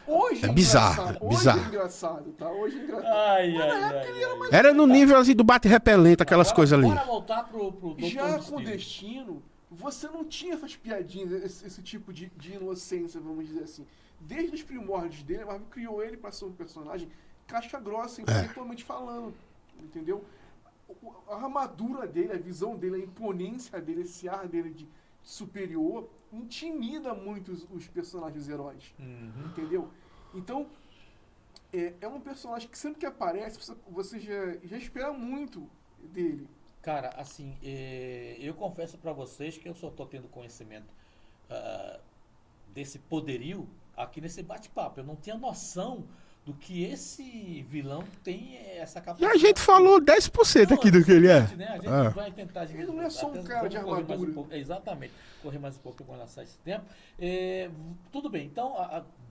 Hoje é bizarro, Hoje é engraçado, tá? Hoje é engraçado. Mas na época ele era mais Era no nível assim, do bate-repelente, aquelas coisas ali. Bora voltar pro Doutor Já Destino. com o Destino, você não tinha essas piadinhas, esse tipo de inocência, vamos dizer assim. Desde os primórdios dele, a Marvel criou ele para ser um personagem caixa grossa, intelectualmente falando. Entendeu? A armadura dele, a visão dele, a imponência dele, esse ar dele de superior, intimida muito os personagens heróis. Entendeu? Então, é um personagem que sempre que aparece, você já espera muito dele. Cara, assim, eu confesso pra vocês que eu só tô tendo conhecimento desse poderio aqui nesse bate-papo. Eu não tinha noção do que esse vilão tem essa E capacidade. a gente falou 10% aqui do que ele é. Né? A gente vai tentar... Ele não é só um cara de armadura. Exatamente. Correr mais um pouco para lançar esse tempo. Tudo bem. Então,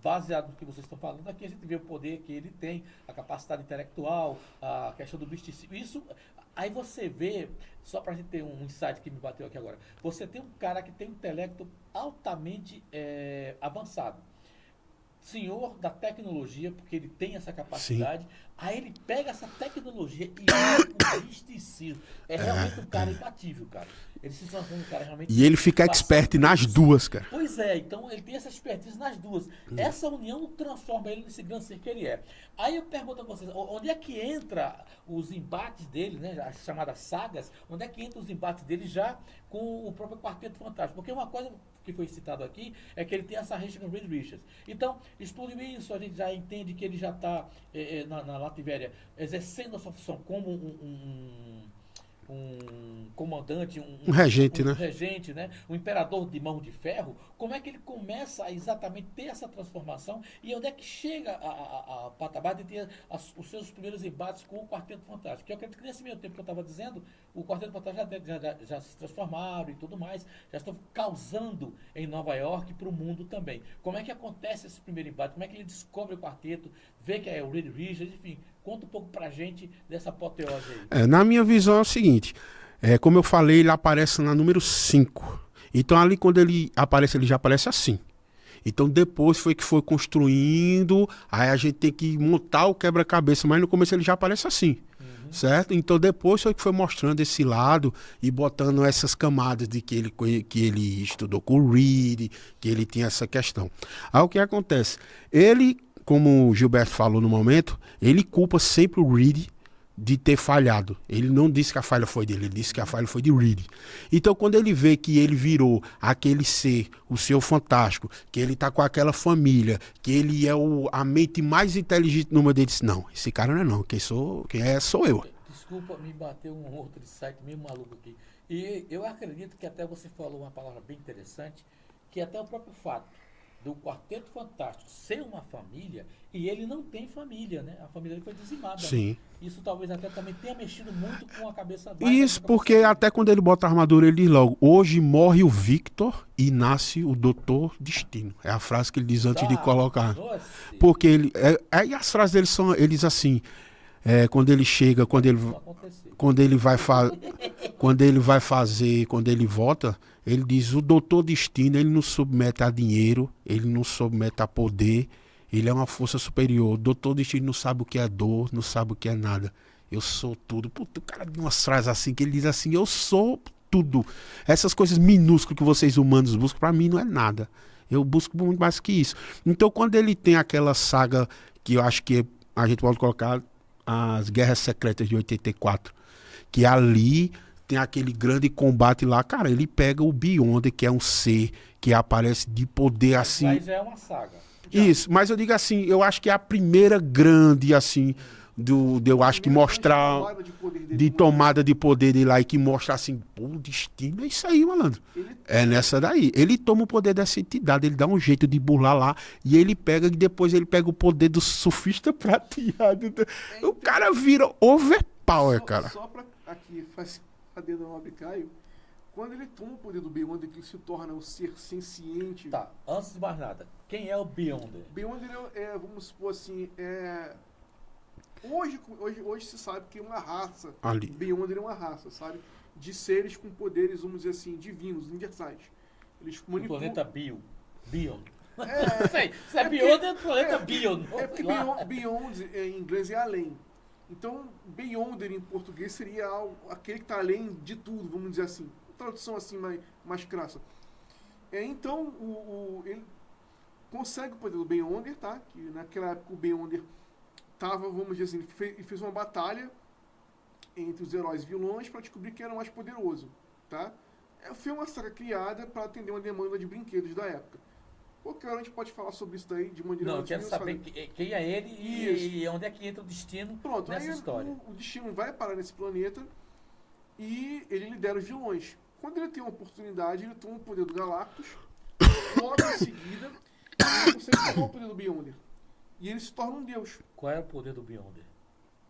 baseado no que vocês estão falando aqui, a gente vê o poder que ele tem, a capacidade intelectual, a questão do misticismo. Isso... Aí você vê, só pra gente ter um insight que me bateu aqui agora, você tem um cara que tem um intelecto altamente avançado. Senhor da tecnologia, porque ele tem essa capacidade, Aí ele pega essa tecnologia e usa o misticismo. É realmente um cara imbatível, cara. Ele se transforma um cara realmente... E ele fica expert nas duas, cara. Pois é, então ele tem essa expertise nas duas. Essa união transforma ele nesse grande ser que ele é. Aí eu pergunto a vocês, onde é que entra os embates dele, né, as chamadas sagas, onde é que entra os embates dele já com o próprio Quarteto Fantástico? Porque uma coisa que foi citado aqui é que ele tem essa rixa com o Reed Richards. Então, explodindo isso, a gente já entende que ele já está na Latvéria exercendo a sua função como um comandante, um regente, né? Regente, né? Um imperador de mão de ferro. Como é que ele começa a exatamente ter essa transformação e onde é que chega a patamar de ter os seus primeiros embates com o Quarteto Fantástico? Que eu acredito que nesse meio tempo que eu estava dizendo, o Quarteto Fantástico já se transformaram e tudo mais, já estão causando em Nova York para o mundo também. Como é que acontece esse primeiro embate? Como é que ele descobre o quarteto, vê que é o Reed Richards, enfim, conta um pouco pra gente dessa apoteose aí. Na minha visão é o seguinte, como eu falei, ele aparece na número 5. Então ali quando ele aparece, ele já aparece assim. Então depois foi que foi construindo, aí a gente tem que montar o quebra-cabeça, mas no começo ele já aparece assim. Certo? Então depois foi que foi mostrando esse lado e botando essas camadas de que ele estudou com o Reed, que ele tinha essa questão. Aí o que acontece? Ele, como o Gilberto falou no momento, ele culpa sempre o Reed de ter falhado. Ele não disse que a falha foi dele, ele disse que a falha foi de Reed. Então quando ele vê que ele virou aquele ser, o Senhor Fantástico, que ele tá com aquela família, que ele é a mente mais inteligente no mundo, ele disse, não, esse cara não é não, quem é sou eu. Desculpa, me bateu um outro site meio maluco aqui. E eu acredito que até você falou uma palavra bem interessante, que até o próprio fato do Quarteto Fantástico ser uma família, e ele não tem família, né? A família dele foi dizimada. Sim. Né? Isso talvez até também tenha mexido muito com a cabeça dele. Isso, porque até quando ele bota a armadura, ele diz logo, hoje morre o Victor e nasce o Doutor Destino. É a frase que ele diz antes de colocar. Nossa. Porque ele... e as frases dele são, eles assim, quando ele chega, quando ele vai fazer, quando ele vota, ele diz, o Doutor Destino, ele não submete a dinheiro, ele não submete a poder, ele é uma força superior. O Doutor Destino não sabe o que é dor, não sabe o que é nada. Eu sou tudo. Puta, o cara tem umas frases assim, que ele diz assim, eu sou tudo. Essas coisas minúsculas que vocês humanos buscam, pra mim não é nada. Eu busco muito mais que isso. Então, quando ele tem aquela saga, que eu acho que a gente pode colocar as Guerras Secretas de 84, que ali tem aquele grande combate lá, cara, ele pega o Beyonder, que é um ser que aparece de poder assim. Mas já é uma saga. Isso, mas eu digo assim, eu acho que é a primeira grande, assim, eu acho que mostrar de tomada de poder dele lá e que mostra assim, pô, o destino é isso aí, malandro. É nessa daí. Ele toma o poder dessa entidade, ele dá um jeito de burlar lá e ele pega, e depois ele pega o poder do surfista prateado. O cara vira overpower, cara. Só pra aqui, faz a dedo no Caio. Quando ele toma o poder do Beyonder, que ele se torna um ser senciente. Tá, antes de mais nada, quem é o Beyonder? Beyonder vamos supor assim, hoje se sabe que é uma raça. Ali. Beyonder é uma raça, sabe? De seres com poderes, vamos dizer assim, divinos, universais. Eles manipulam. O planeta Beyond. Sei, se é Beyond, é o planeta Beyond. É porque Beyond em inglês é além. Então, Beyonder em português seria aquele que está além de tudo, vamos dizer assim. Tradução assim mais crassa. Então, ele consegue o poder do Beyonder, tá? Que naquela época o Beyonder estava, vamos dizer assim, ele fez uma batalha entre os heróis e vilões para descobrir quem era mais poderoso, tá? Foi uma saga criada para atender uma demanda de brinquedos da época. Qualquer hora a gente pode falar sobre isso daí de maneira... Não, eu quero saber quem é ele e onde é que entra o destino. Pronto, nessa aí história. O destino vai parar nesse planeta e ele lidera os vilões. Quando ele tem uma oportunidade, ele toma o poder do Galactus, logo em seguida, ele consegue tomar o poder do Beyonder. E ele se torna um deus. Qual é o poder do Beyonder?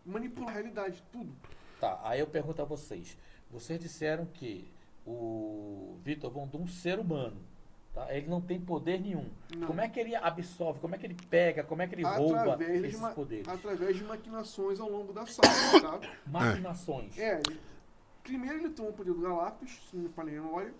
Manipular a realidade, tudo. Tá, aí eu pergunto a vocês. Vocês disseram que o Victor Von Doom é um ser humano. Tá? Ele não tem poder nenhum. Não. Como é que ele absorve, como é que ele pega, como é que ele rouba esses poderes? Através de maquinações ao longo da saga, tá? Maquinações? Primeiro ele toma o poder do Galactus, se não me falei a memória,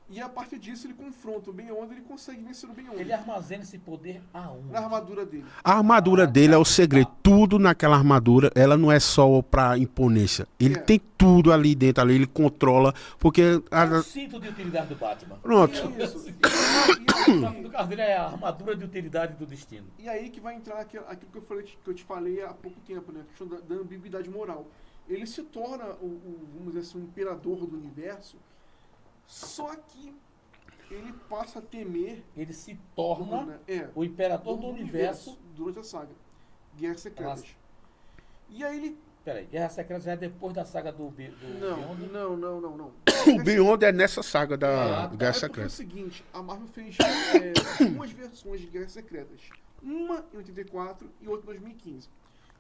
E a partir disso ele confronta o Beyonder e ele consegue vencer o Beyonder. Ele armazena esse poder aonde? Na armadura dele. A armadura dele é o segredo. Tudo naquela armadura, ela não é só pra imponência. Ele tem tudo ali dentro, ali, ele controla, porque... É o cinto de utilidade do Batman. Pronto. Isso. Só que no caso dele é a armadura de utilidade do destino. E aí que vai entrar aquilo que eu te falei há pouco tempo, né? A questão da ambiguidade moral. Ele se torna, vamos dizer assim, o imperador do universo, só que ele passa a temer... Ele se torna né? o imperador do universo. Durante a saga. Guerras Secretas. Nossa. E aí ele... Peraí, Guerra Secreta já é depois da saga do Beyonder? Não. O Beyond é nessa saga da Guerra Porque é Secreta. o seguinte, a Marvel fez duas versões de Guerras Secretas. Uma em 84 e outra em 2015.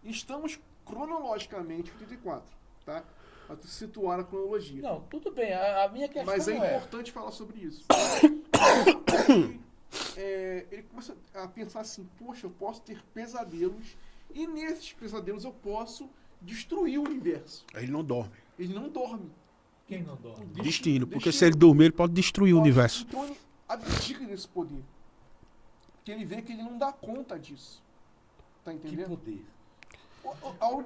Estamos cronologicamente em 84, tá? Pra tu situar a cronologia. Não, tudo bem. A minha questão Mas é importante falar sobre isso. Ele começa a pensar assim, poxa, eu posso ter pesadelos e nesses pesadelos eu posso destruir o universo. Ele não dorme. Ele não dorme. Quem não dorme? Destino. Porque se ele dormir, ele pode destruir o universo. Então ele abdica desse poder. Porque ele vê que ele não dá conta disso. Tá Que entendendo? poder?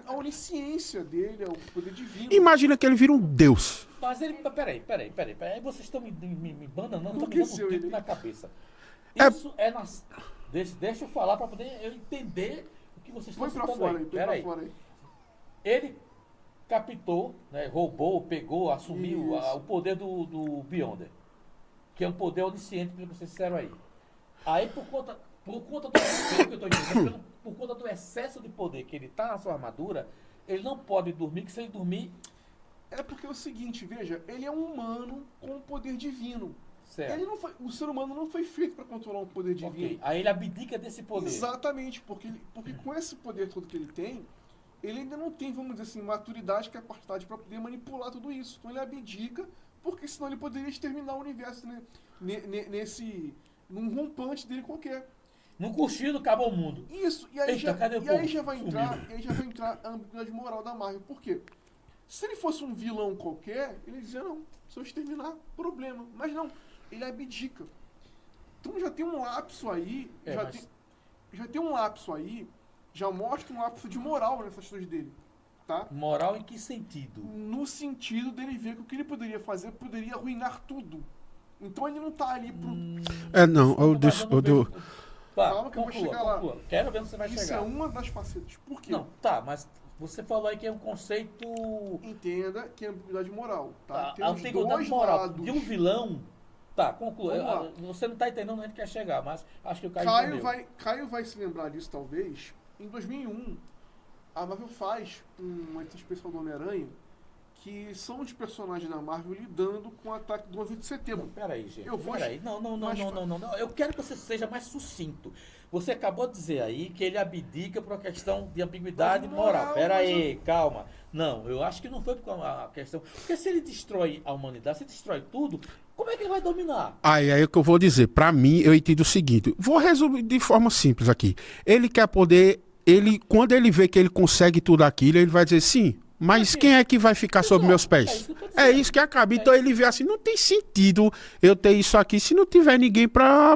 A onisciência dele é o poder divino. Imagina que ele vira um deus. Mas ele. Peraí. Aí vocês estão me bananando, estão me dando um Enlouqueceu tico ele. na cabeça. É- Isso é nas. Deixa eu falar para poder eu entender o que vocês estão Põe pra citando fora aí. aí, põe Peraí. pra fora aí. Ele captou, né, roubou, pegou, assumiu Isso. o poder do Beyonder. Que é um poder onisciente, pelo que vocês disseram aí. Aí por conta do pelo que eu tô entendendo, por conta do excesso de poder que ele tá na sua armadura, ele não pode dormir, que se ele dormir, É porque é o seguinte, veja, ele é um humano com um poder divino. certo. Ele não foi, o ser humano não foi feito para controlar um poder divino. Ok. Aí ele abdica desse poder. Exatamente, porque com esse poder todo que ele tem, ele ainda não tem, vamos dizer assim, maturidade, capacidade para poder manipular tudo isso. Então ele abdica, porque senão ele poderia exterminar o universo, né, num rompante dele qualquer. Num cochilo acabou o mundo. Isso, e aí, Eita, cadê o e aí povo? já vai Sumiu. entrar a ambiguidade moral da Marvel. Por quê? Se ele fosse um vilão qualquer, ele dizia, não, se eu exterminar, problema. Mas não, ele abdica. Então já tem um lapso aí, já tem um lapso aí, já mostra um lapso de moral nessas atitude dele, tá? Moral em que sentido? No sentido dele ver que o que ele poderia fazer poderia arruinar tudo. Então ele não tá ali pro... Não, Tá, Calma que eu vou chegar lá. conclua. Quero ver onde você vai Isso chegar. é uma das facetas. Por quê? Não, tá, mas você falou aí que é um conceito. Entenda que é ambiguidade moral, tá? A antiguidade moral de um vilão. Tá, conclua. Vamos lá. Você não tá entendendo onde a gente quer chegar, mas acho que o Caio entendeu. Caio vai se lembrar disso, talvez. Em 2001, a Marvel faz uma edição especial do Homem-Aranha, que são os personagens da Marvel lidando com o ataque do 11 de setembro. Peraí, gente. Eu vou- Peraí. Não. Mas- Eu quero que você seja mais sucinto. Você acabou de dizer aí que ele abdica por uma questão de ambiguidade Mas moral. moral, Peraí, calma. Não, eu acho que não foi por a questão. Porque se ele destrói a humanidade, se ele destrói tudo, como é que ele vai dominar? Aí é o que eu vou dizer. Pra mim, eu entendo o seguinte. Vou resumir de forma simples aqui. Ele quer poder... Quando ele vê que ele consegue tudo aquilo, ele vai dizer sim. Mas quem é que vai ficar sobre meus pés? É isso que acaba. Então ele vê assim, não tem sentido eu ter isso aqui se não tiver ninguém pra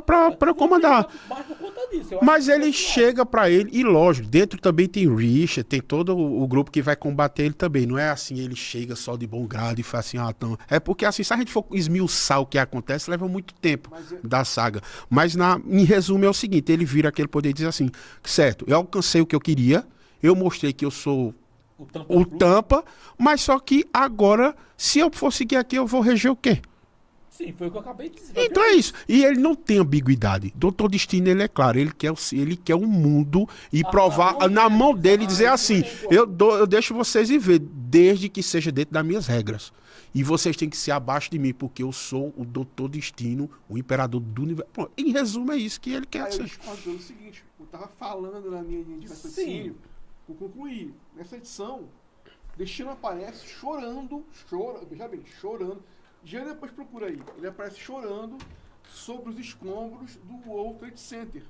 comandar. Mas por conta disso. Eu acho Mas que ele é chega pra ele, e lógico, dentro também tem Richard, tem todo o grupo que vai combater ele também. Não é assim, ele chega só de bom grado e fala assim, não. É porque assim, se a gente for esmiuçar o que acontece, leva muito tempo Mas é- da saga. Mas em resumo é o seguinte, ele vira aquele poder e diz assim, certo, eu alcancei o que eu queria, eu mostrei que eu sou o tampa, mas só que agora, se eu for seguir aqui, eu vou reger o quê? Sim, foi o que eu acabei de dizer. Então é isso. E ele não tem ambiguidade. Doutor Destino, ele é claro. Ele quer um mundo e provar na mão dele e dizer assim, eu deixo vocês ir ver, desde que seja dentro das minhas regras. E vocês têm que ser abaixo de mim, porque eu sou o Doutor Destino, o imperador do universo. Bom, em resumo, é isso que ele quer Aí eu ser. discordo pelo seguinte, eu tava falando na minha linha de raciocínio, vou concluir. Nessa edição, Destino aparece chorando, veja bem, chorando. Já depois procura aí, ele aparece chorando sobre os escombros do World Trade Center.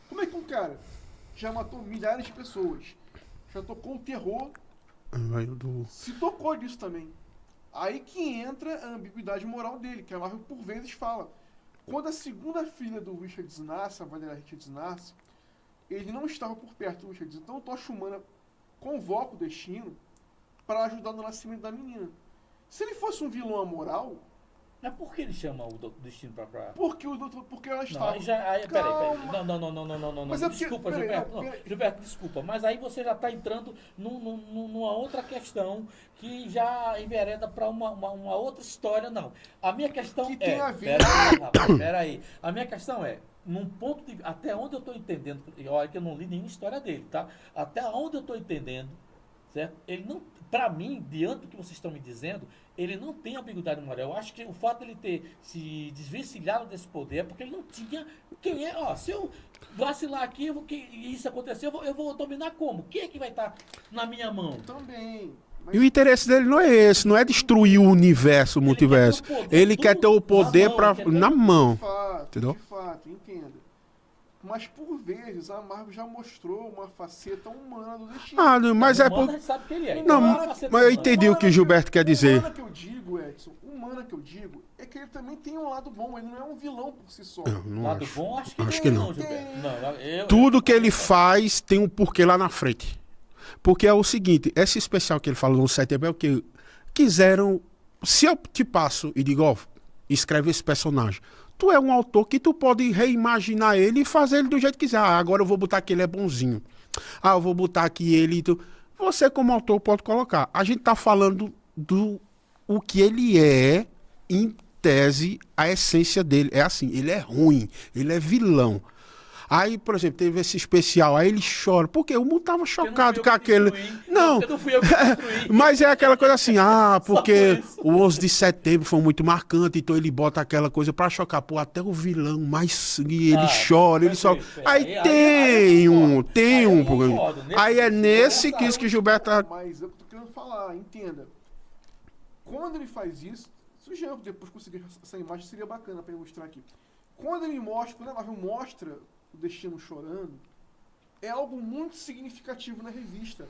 Como é que um cara já matou milhares de pessoas, já tocou o terror, se tocou disso também. Aí que entra a ambiguidade moral dele, que a Marvel por vezes fala. Quando a segunda filha do Richard nasce, a Valeria Richards nasce, ele não estava por perto do Richards. Então o Tocha Humana convoca o Destino para ajudar no nascimento da menina. Se ele fosse um vilão amoral... Mas por que ele chama o Destino pra... Porque ela Não, estava... aí já... Aí, peraí. Não. Mas é porque- Desculpa, peraí, Gilberto. não, Não, peraí. Gilberto, desculpa. Mas aí você já está entrando numa outra questão que já envereda para uma outra história, não. A minha questão Que é... tem a ver- Peraí. A minha questão é, num ponto de... Até onde eu estou entendendo... Olha que eu não li nenhuma história dele, tá? Até onde eu estou entendendo, certo? Ele não... Para mim, diante do que vocês estão me dizendo, ele não tem ambiguidade moral. Eu acho que o fato de ele ter se desvencilhado desse poder é porque ele não tinha quem é. Ó, se eu vacilar aqui e isso acontecer, eu vou dominar como? Quem é que vai estar na minha mão? Também. E o interesse dele não é esse, não é destruir o universo, o multiverso. Ele quer ter o poder na mão. Entendeu? De fato, entenda. Mas por vezes a Marvel já mostrou uma faceta humana do Destino. Ah, não, mas é Humano, por... a gente sabe que ele é. Não, Então, é uma faceta mas eu humana. entendi o que o Gilberto quer dizer. Humana que eu digo, Edson, humana que eu digo, é que ele também tem um lado bom, ele não é um vilão por si só. Eu não Lado acho. bom, acho que Acho que não. Gilberto. Não, Tudo que ele faz tem um porquê lá na frente. Porque é o seguinte, esse especial que ele falou no setembro é o que quiseram... Se eu te passo e digo, ó, escreve esse personagem, tu é um autor que tu pode reimaginar ele e fazer ele do jeito que quiser. Ah, agora eu vou botar que ele é bonzinho. Ah, eu vou botar aqui ele... Você como autor pode colocar. A gente tá falando do o que ele é, em tese, a essência dele. É assim, ele é ruim, ele é vilão. Aí, por exemplo, teve esse especial, aí ele chora. Porque o mundo tava chocado com aquele... Não, Porque não fui eu que construí. mas é aquela coisa assim, porque por isso. o 11 de setembro foi muito marcante, então ele bota aquela coisa pra chocar. Pô, até o vilão mais... E ele chora, ele só... perfeito. Aí Aí tem eu um... concordo. Tem Aí eu um... concordo. Aí é nesse Nesse que isso que o Gilberto... tá- Mas é o que eu tô querendo falar, entenda. Quando ele faz isso, se o Jean depois conseguir essa imagem, seria bacana pra ilustrar aqui. Quando ele mostra, quando a Marvel mostra o Destino chorando, é algo muito significativo na revista.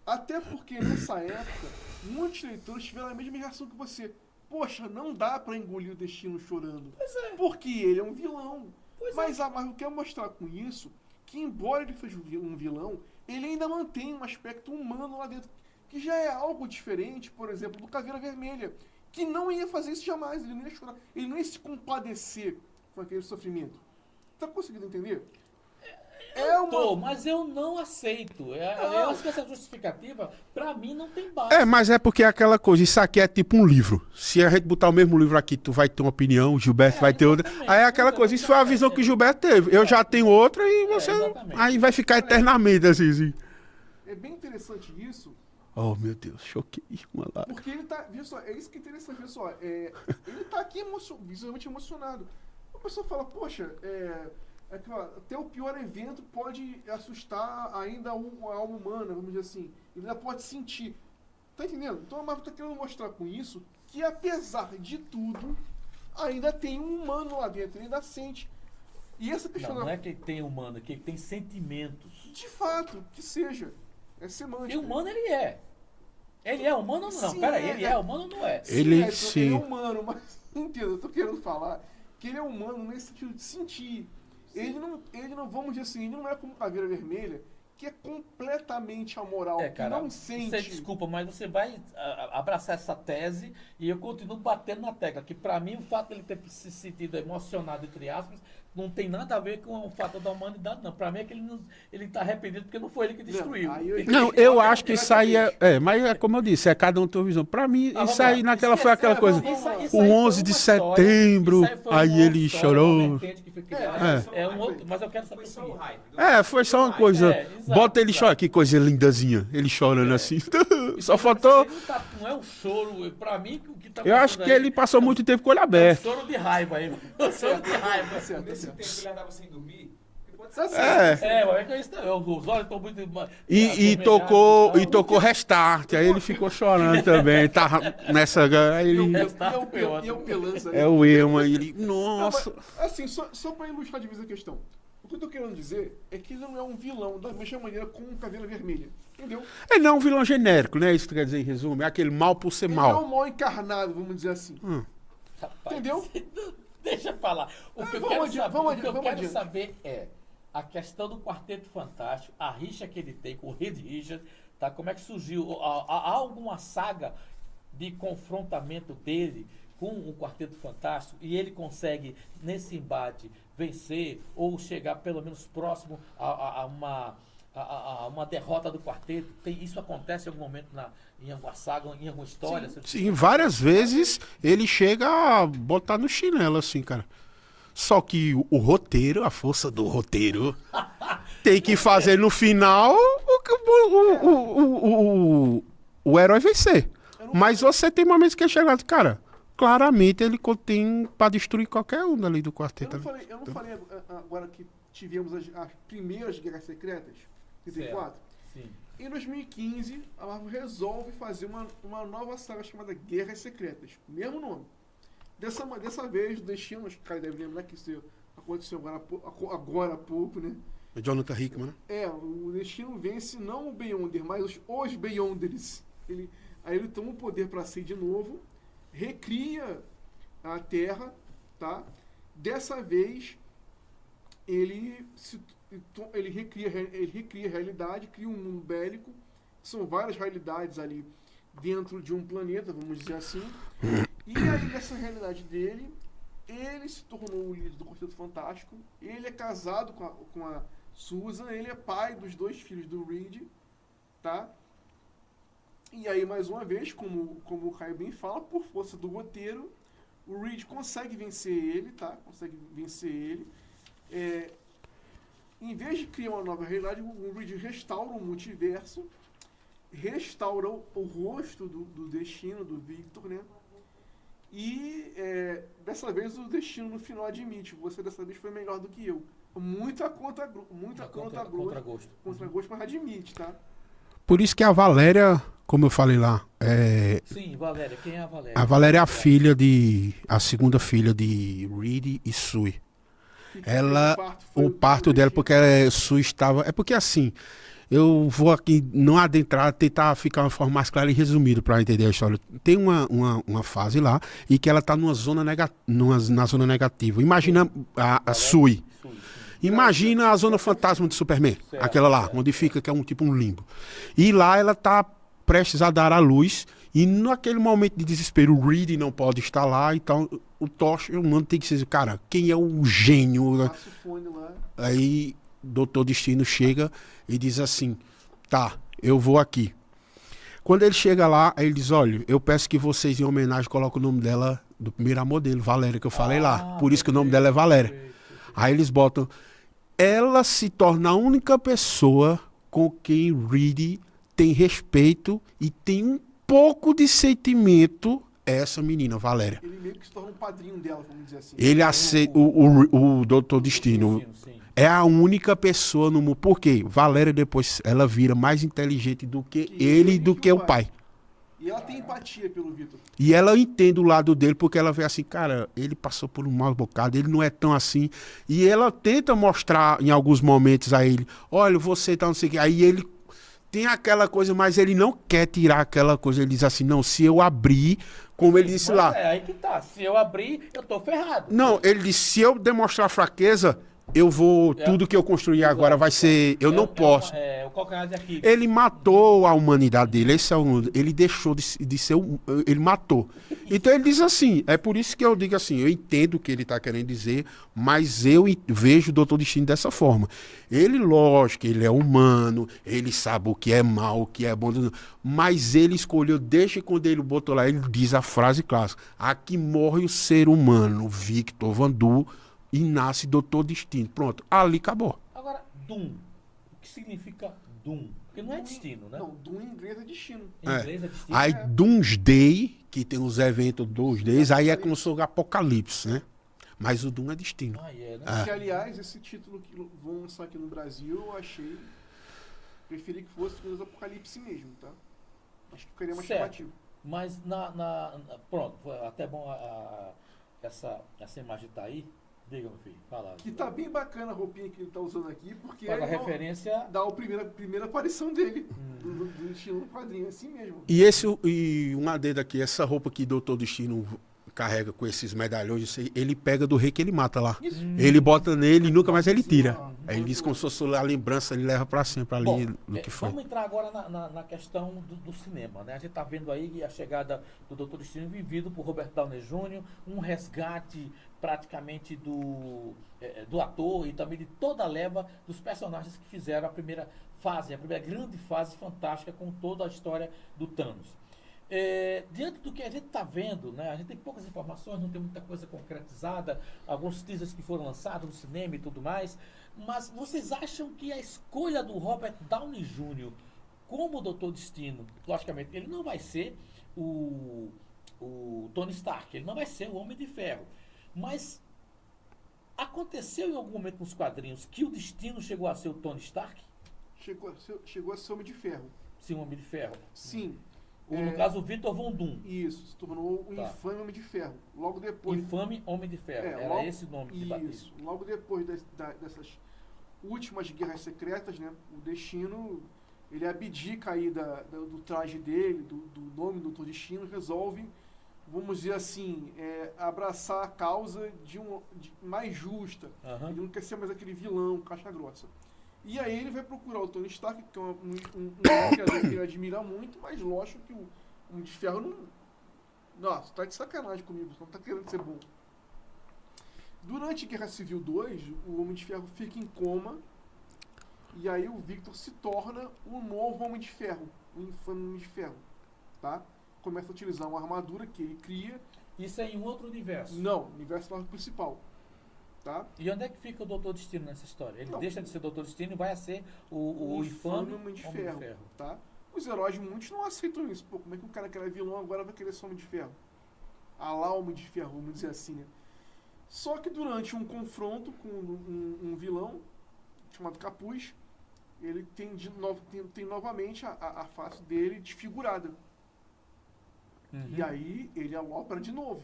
Até porque nessa época, muitos leitores tiveram a mesma reação que você. Poxa, não dá pra engolir o Destino chorando. Pois é. Porque ele é um vilão. Pois Mas a Marvel quer mostrar com isso que, embora ele seja um vilão, ele ainda mantém um aspecto humano lá dentro. Que já é algo diferente, por exemplo, do Caveira Vermelha. Que não ia fazer isso jamais. Ele não ia chorar. Ele não ia se compadecer com aquele sofrimento. Tá conseguindo entender? Mas eu não aceito. Eu acho que essa justificativa, pra mim, não tem base. É, mas é porque é aquela coisa, isso aqui é tipo um livro. Se a gente botar o mesmo livro aqui, tu vai ter uma opinião, o Gilberto vai ter outra. exatamente. Aí é aquela coisa, isso foi a visão que o Gilberto teve. Eu já tenho outra e você... exatamente. Aí vai ficar eternamente assim. É bem interessante isso, Oh, meu Deus, choquei uma lá. porque ele tá... Veja só, é isso que é interessante, veja só. Ele tá aqui visualmente emocionado. A pessoa fala, poxa, até o pior evento pode assustar ainda a alma humana, vamos dizer assim. Ele ainda pode sentir. Tá entendendo? Então a Marvel tá querendo mostrar com isso que, apesar de tudo, ainda tem um humano lá dentro, ele ainda sente. E essa questão Não é que ele tem humano, é que ele tem sentimentos. de fato, que seja. É semântica. E humano ele é. Ele é humano ou não? Sim, Peraí, ele é humano ou não é? Ele- Edson, sim. ele é humano, mas entenda, eu tô querendo falar que ele é humano nesse sentido de sentir. Ele não, vamos dizer assim, ele não é como Caveira Vermelha, que é completamente amoral, que não sente. Você desculpa, mas você vai abraçar essa tese e eu continuo batendo na tecla, que pra mim o fato de ele ter se sentido emocionado, entre aspas, não tem nada a ver com o fato da humanidade, não. Pra mim é que ele tá arrependido porque não foi ele que destruiu. Não, eu acho que isso aí mas é como eu disse, é cada um tem uma visão. Pra mim, Ah, isso aí naquela foi aquela coisa. Isso O aí foi 11 de uma história, setembro, isso foi aí uma ele história, chorou. uma vertente que foi criada. É. Um outro, mas eu quero saber Foi o só o seguinte. hype. Foi só uma coisa. exato, Bota ele exato. chorar, que coisa lindazinha. Ele chorando assim. Só Então, faltou. Não é um choro, pra mim o que tá Eu acho passando que aí ele passou muito tempo com o olho é um aberto. choro de raiva aí. Um choro de raiva. Tá certo, tá Nesse certo. tempo ele andava sem dormir. Pode ser Tá assim. certo. É. Mas é que isso os olhos estão muito. E tocou restart. Aí ele ficou chorando também. Tava nessa. Aí ele. E o Pelanza, É o Ema. E ele. Nossa. Não, mas, assim, só pra ilustrar de vez a questão. O que eu tô querendo dizer é que ele não é um vilão da mesma maneira com um Caveira Vermelha. Entendeu? Ele não é um vilão genérico, né? Isso que tu quer dizer em resumo. É aquele mal por ser Ele mal. é um mal encarnado, vamos dizer assim. Rapaz, Entendeu? Deixa eu falar. O que eu quero saber é a questão do Quarteto Fantástico, a rixa que ele tem com o Reed Richards, tá? Como é que surgiu? Há alguma saga de confrontamento dele com o Quarteto Fantástico e ele consegue, nesse embate, vencer ou chegar pelo menos próximo a uma derrota do quarteto? Isso acontece em algum momento em alguma saga, em alguma história? Sim, várias vezes ele chega a botar no chinelo, assim, cara. Só que o roteiro, a força do roteiro, tem que fazer no final o herói vencer. Mas você tem momentos que é chegado, cara, claramente ele tem pra destruir qualquer um dali do quarteto. Eu não falei agora que tivemos as primeiras Guerras Secretas, 34. Sim. Em 2015, a Marvel resolve fazer uma nova saga chamada Guerras Secretas. Mesmo nome. Dessa vez, o Destino, acho que o cara deve lembrar que isso aconteceu agora há pouco, né? O Jonathan Hickman, né? O Destino vence não o Beyonder, mas os Beyonders. Aí ele toma o poder para si de novo, recria a Terra, tá? Dessa vez, ele recria a realidade, cria um mundo bélico. São várias realidades ali dentro de um planeta, vamos dizer assim. E aí, nessa realidade dele, ele se tornou o líder do Quarteto Fantástico. Ele é casado com a Susan. Ele é pai dos 2 filhos do Reed, tá? E aí, mais uma vez, como o Caio bem fala, por força do roteiro, o Reed consegue vencer ele, tá? Consegue vencer ele. Em vez de criar uma nova realidade, o Reed restaura o multiverso, restaura o rosto do Destino, do Victor, né? E dessa vez o Destino no final admite: você dessa vez foi melhor do que eu. Muita contra gosto, mas admite, tá? Por isso que a Valéria, como eu falei lá, Sim, Valéria. Quem é a Valéria? A Valéria é a segunda filha de Reed e Sue. O parto dela, porque Sue estava. É porque assim, eu vou aqui não adentrar, tentar ficar uma forma mais clara e resumida para entender a história. Tem uma fase lá e que ela tá na zona negativa. Imagina a Sue. Imagina a Zona Fantasma de Superman, aquela lá, onde fica, que é tipo um limbo. E lá ela tá prestes a dar à luz, e naquele momento de desespero, o Reed não pode estar lá, então o Tocha, o mano, tem que ser, cara, quem é o gênio? Passa o fone lá. Aí, Doutor Destino chega e diz assim, tá, eu vou aqui. Quando ele chega lá, aí ele diz, olha, eu peço que vocês, em homenagem, coloquem o nome dela, do primeiro amor dele, Valéria, que eu falei lá. Por isso que o nome dela é Valéria. Aí eles botam... Ela se torna a única pessoa com quem Reed tem respeito e tem um pouco de sentimento, essa menina, Valéria. Ele meio que se torna um padrinho dela, vamos dizer assim. Ele aceita, o Doutor Destino é a única pessoa no mundo. Por quê? Valéria depois, ela vira mais inteligente do que ele e do que o pai. E ela tem empatia pelo Victor. E ela entende o lado dele, porque ela vê assim, cara, ele passou por um mau bocado, ele não é tão assim. E ela tenta mostrar em alguns momentos a ele, olha, você tá não sei o que. Aí ele tem aquela coisa, mas ele não quer tirar aquela coisa. Ele diz assim, não, se eu abrir, como ele disse lá. Aí que tá, se eu abrir, eu tô ferrado. Não, ele disse, se eu demonstrar fraqueza, eu vou, tudo que eu construir agora vai ser, eu não posso. O calcanhar de Aquiles. Ele matou a humanidade dele, ele deixou de ser, ele matou. Então ele diz assim, é por isso que eu digo assim, eu entendo o que ele está querendo dizer, mas eu vejo o Doutor Destino dessa forma. Ele, lógico, ele é humano, ele sabe o que é mal, o que é bom, mas ele escolheu, desde quando ele botou lá, ele diz a frase clássica, aqui morre o ser humano, Victor Von Doom, e nasce Doutor Destino. Pronto, ali acabou. Agora, Doom. O que significa Doom? Porque não é destino, né? Não, Doom em inglês é destino. Em inglês é destino. Aí Doomsday, que tem os eventos dos days, aí é como se fosse Apocalipse, né? Mas o Doom é destino. Né? Que, aliás, esse título que vão lançar aqui no Brasil, eu achei... Preferi que fosse o Apocalipse mesmo, tá? Acho que ficaria mais chamativo. Mas pronto, foi até bom essa imagem tá aí, Diga, meu filho, fala. Que tá bem bacana a roupinha que ele tá usando aqui, porque Faz a é referência. dá a primeira aparição dele, do estilo do quadrinho, assim mesmo. E um adendo aqui, essa roupa que Doutor Destino carrega com esses medalhões, isso aí, ele pega do rei que ele mata lá. Isso. Ele bota nele e nunca mais ele tira. Uhum. Aí ele diz como se fosse a lembrança, ele leva pra sempre ali Bom, no que foi. vamos entrar agora na questão do cinema, né? A gente está vendo aí a chegada do Dr. Destino vivido por Robert Downey Jr., um resgate praticamente do ator e também de toda a leva dos personagens que fizeram a primeira grande fase fantástica com toda a história do Thanos. Diante do que a gente está vendo, né, a gente tem poucas informações, não tem muita coisa concretizada, alguns teasers que foram lançados no cinema e tudo mais, mas vocês acham que a escolha do Robert Downey Jr. como Doutor Destino, logicamente, ele não vai ser o Tony Stark, ele não vai ser o Homem de Ferro, mas aconteceu em algum momento nos quadrinhos que o Destino chegou a ser o Tony Stark? Chegou a ser Homem de Ferro. Sim, o Homem de Ferro. Sim. No caso, o Victor Von Doom. Isso, se tornou o infame Homem de Ferro. Logo depois. Infame Homem de Ferro. Era esse o nome de batismo. Isso. Logo depois dessas últimas guerras secretas, né? O Destino, ele abdica aí do traje dele, do nome do Doutor Destino, resolve, vamos dizer assim, abraçar a causa mais justa. Uhum. Ele não quer ser mais aquele vilão, caixa grossa. E aí ele vai procurar o Tony Stark, que é um criador que ele admira muito, mas lógico que o Homem de Ferro não... Nossa, tá de sacanagem comigo, você não tá querendo ser bom. Durante a Guerra Civil 2, o Homem de Ferro fica em coma, e aí o Victor se torna o novo Homem de Ferro, o infame Homem de Ferro, tá? Começa a utilizar uma armadura que ele cria. Isso é em um outro universo? Não, universo principal. Tá? E onde é que fica o Doutor Destino nessa história? Ele Não. deixa de ser Doutor Destino e vai a ser o infame Homem de Ferro. Tá? Os heróis, muitos não aceitam isso. Pô, como é que um cara que era vilão agora vai querer ser Homem de Ferro? A lá Homem de Ferro, vamos dizer assim, né? Só que durante um confronto com um vilão chamado Capuz, ele tem novamente a face dele desfigurada. Uhum. E aí ele alopra de novo.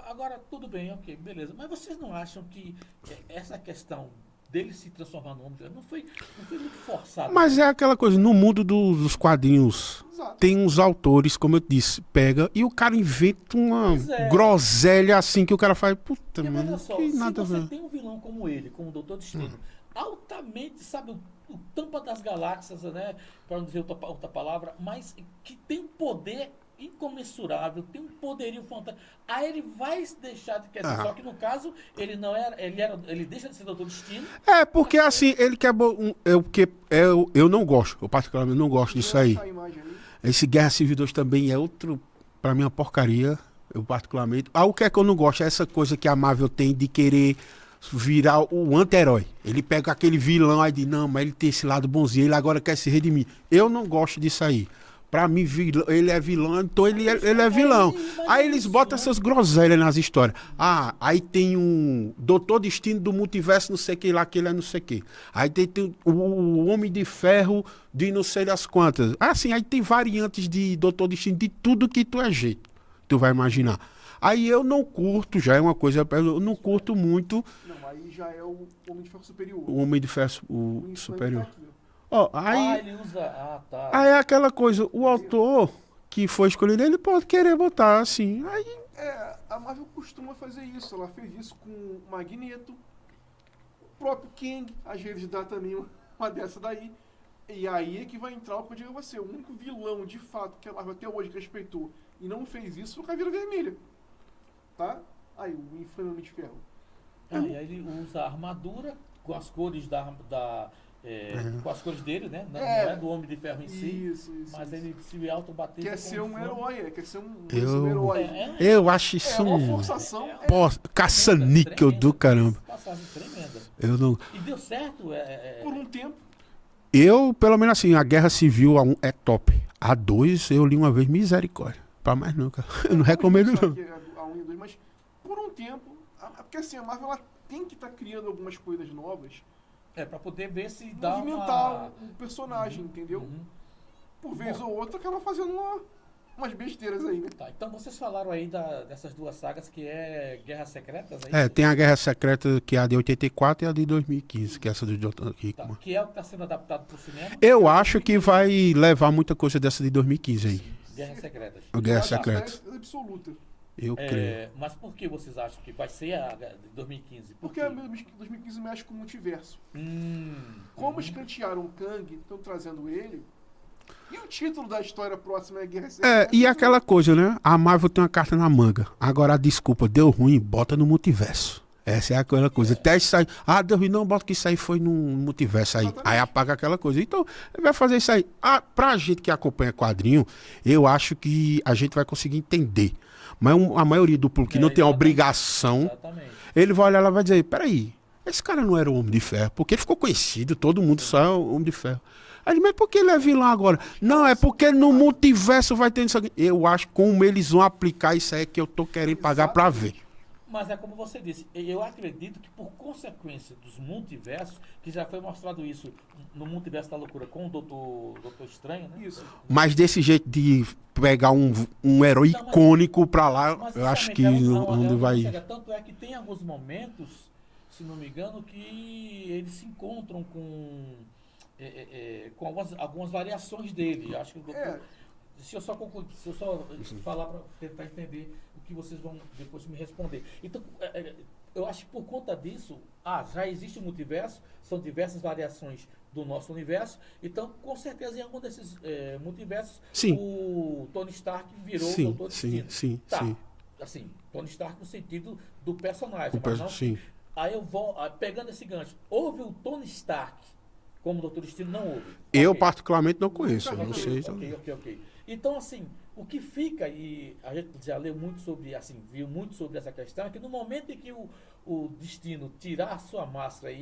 Agora, tudo bem, ok, beleza. Mas vocês não acham que essa questão dele se transformar no Homem de Ferro não foi muito forçado? Mas é aquela coisa, no mundo dos quadrinhos, Exato. tem uns autores, como eu disse, pega e o cara inventa uma Pois é. groselha assim que o cara faz, puta, Porque, mano, olha só, que se nada a você ver. tem um vilão como ele, como o Doutor Destino, altamente, sabe, o tampa das galáxias, né, para não dizer outra palavra, mas que tem um poder incomensurável, tem um poderio fantástico. Aí ele vai deixar de dizer, só que no caso ele não era, ele deixa de ser Doutor Destino. É, porque assim, ele quer eu não gosto, eu particularmente não gosto disso aí. Essa imagem aí. Esse Guerra Civil 2 também é outro, pra mim, uma porcaria, eu particularmente. O que é que eu não gosto? É essa coisa que a Marvel tem de querer virar o anti-herói. Ele pega aquele vilão aí de, não, mas ele tem esse lado bonzinho, ele agora quer se redimir. Eu não gosto disso aí. Pra mim, ele é vilão, então ele é vilão. Aí eles botam essas groselhas nas histórias. Ah, aí tem um Doutor Destino do multiverso, não sei o que lá, que ele é não sei o que. Aí tem o Homem de Ferro de não sei das quantas. Assim, aí tem variantes de Doutor Destino de tudo que tu é jeito. Tu vai imaginar. Aí eu não curto, já é uma coisa, eu não curto muito Não, aí já é o Homem de Ferro superior. o Homem de Ferro o infame superior. tá aqui, ó. Ó, aí... Ele usa... tá. Aí é aquela coisa, o autor que foi escolhido, ele pode querer botar assim. Aí, A Marvel costuma fazer isso. Ela fez isso com o Magneto. O próprio King, às vezes, dá também uma dessa daí. E aí é que vai entrar o que eu digo a você. O único vilão, de fato, que a Marvel até hoje respeitou e não fez isso foi o Caveira Vermelha. Tá? Aí, o infame Homem de Ferro. E aí ele usa a armadura com as cores com as cores dele, né? Não é do Homem de Ferro em si. Isso. Mas ele se auto-bateu. Quer ser um herói, quer ser um Eu- herói. eu acho isso uma um forçação. caça-níquel do caramba. Passagem tremenda. Eu não. E deu certo. Por um tempo. Eu, pelo menos assim, a Guerra Civil A1 é top. A 2 eu li uma vez, misericórdia. Pra mais nunca. Eu não recomendo Só não. que a 1 e a 2, mas por um tempo, porque assim, a Marvel ela tem que estar criando algumas coisas novas, Pra poder ver se dá movimentar uma... o personagem, entendeu? Uhum. Por vez ou outra acaba fazendo umas besteiras aí, né? Tá, então vocês falaram aí dessas duas sagas que é Guerras Secretas, Tem a Guerra Secreta, que é a de 84 e a de 2015, que é essa do Jonathan Hickman. Tá, que é o que está sendo adaptado para o cinema? Eu acho que vai levar muita coisa dessa de 2015 aí. Guerras Secretas. A Guerra Eu acho que Secreta. é absoluta. Eu creio. Mas por que vocês acham que vai ser a de 2015? Por Porque quê? a 2015 mexe com o multiverso. Como escantearam o Kang, estão trazendo ele. E o título da história próxima é Guerra Secreta. E aquela coisa, né? A Marvel tem uma carta na manga. Agora a desculpa, deu ruim, bota no multiverso. Essa é aquela coisa. Até isso aí. Deu ruim, não, bota que isso aí foi no multiverso aí. Exatamente. Aí apaga aquela coisa. Então, ele vai fazer isso aí. Pra gente que acompanha quadrinho, eu acho que a gente vai conseguir entender. Mas a maioria do público que não tem a Exatamente. obrigação, Exatamente. ele vai olhar lá e vai dizer, peraí, esse cara não era o Homem de Ferro, porque ele ficou conhecido, todo mundo só é o Homem de Ferro. Aí ele, mas por que ele é vilão agora? Não, é porque no multiverso vai ter isso aqui. Eu acho que como eles vão aplicar isso aí que eu tô querendo pagar pra ver. Mas é como você disse, eu acredito que por consequência dos multiversos, que já foi mostrado isso no Multiverso da Loucura com o Doutor Estranho, né? Isso. Mas desse jeito de pegar um herói Não, mas- icônico pra lá, Mas eu acho que justamente, não vai... Tanto é que tem alguns momentos, se não me engano, que eles se encontram com algumas variações dele. Acho que o doutor, É. se eu só concluir, se eu só falar para tentar entender o que vocês vão depois me responder. Então, eu acho que por conta disso, já existe um multiverso, são diversas variações do nosso universo, então com certeza em algum desses multiversos Sim. o Tony Stark virou Sim, o Doutor sim, Destino. sim, Tá, sim. assim, Tony Stark no sentido do personagem, O mas não, sim. aí eu vou, pegando esse gancho, houve o Tony Stark como Doutor Destino? Não houve. Eu Ok. particularmente não conheço, eu não Ok, sei. Ok. Então, assim, o que fica, e a gente já leu muito sobre, assim, viu muito sobre essa questão, é que no momento em que o Destino tirar a sua máscara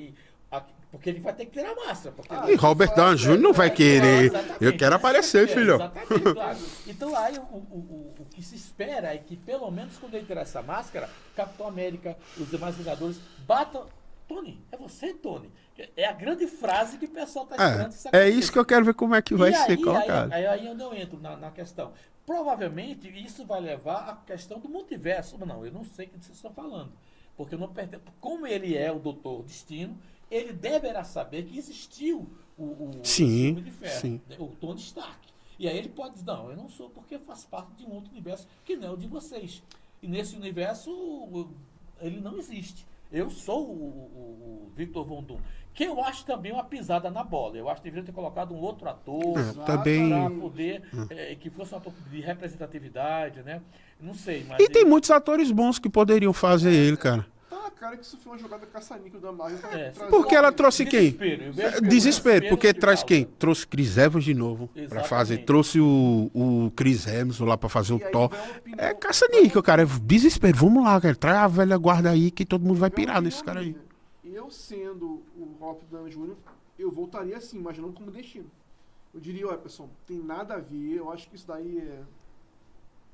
porque ele vai ter que tirar a máscara. Porque E Robert Downey Jr. não vai querer. Exatamente. Eu quero aparecer, filho. Exatamente, claro. Então aí o que se espera é que pelo menos quando ele tirar essa máscara, Capitão América, os demais Vingadores batam. Tony, é você, Tony? É a grande frase que o pessoal está esperando. É isso que eu quero ver como é que vai E ser aí, colocado. aí onde eu entro na questão. Provavelmente isso vai levar à questão do multiverso. Não, eu não sei o que vocês estão falando. Porque eu não pertence. Como ele é o Doutor Destino, ele deverá saber que existiu o Sim, Homem de Ferro, sim. o Tony Stark. E aí ele pode dizer, não, eu não sou porque eu faço parte de um outro universo que não é o de vocês. E nesse universo ele não existe. Eu sou o Victor Von Doom. Que eu acho também uma pisada na bola. Eu acho que deveria ter colocado um outro ator Também. para poder, que fosse um ator de representatividade, né? Não sei, mas... E tem muitos atores bons que poderiam fazer ele, cara. Tá, cara, que isso foi uma jogada caça-níquel da Marvel. pra É, trazer Porque ela alguém. trouxe quem? Desespero, eu vejo Desespero, porque que traz causa. quem? Trouxe Chris Evans de novo pra Exatamente. fazer. Trouxe o Chris Hemsworth lá pra fazer o E aí Thor. vai uma opinião- É caça-níquel, cara. É desespero. Vamos lá, cara. Traz a velha guarda aí que todo mundo vai vai uma pirar nesse opinião cara aí. minha. Eu sendo o Robert Downey Jr., eu voltaria assim, mas não como destino. Eu diria, olha, pessoal, tem nada a ver, eu acho que isso daí é,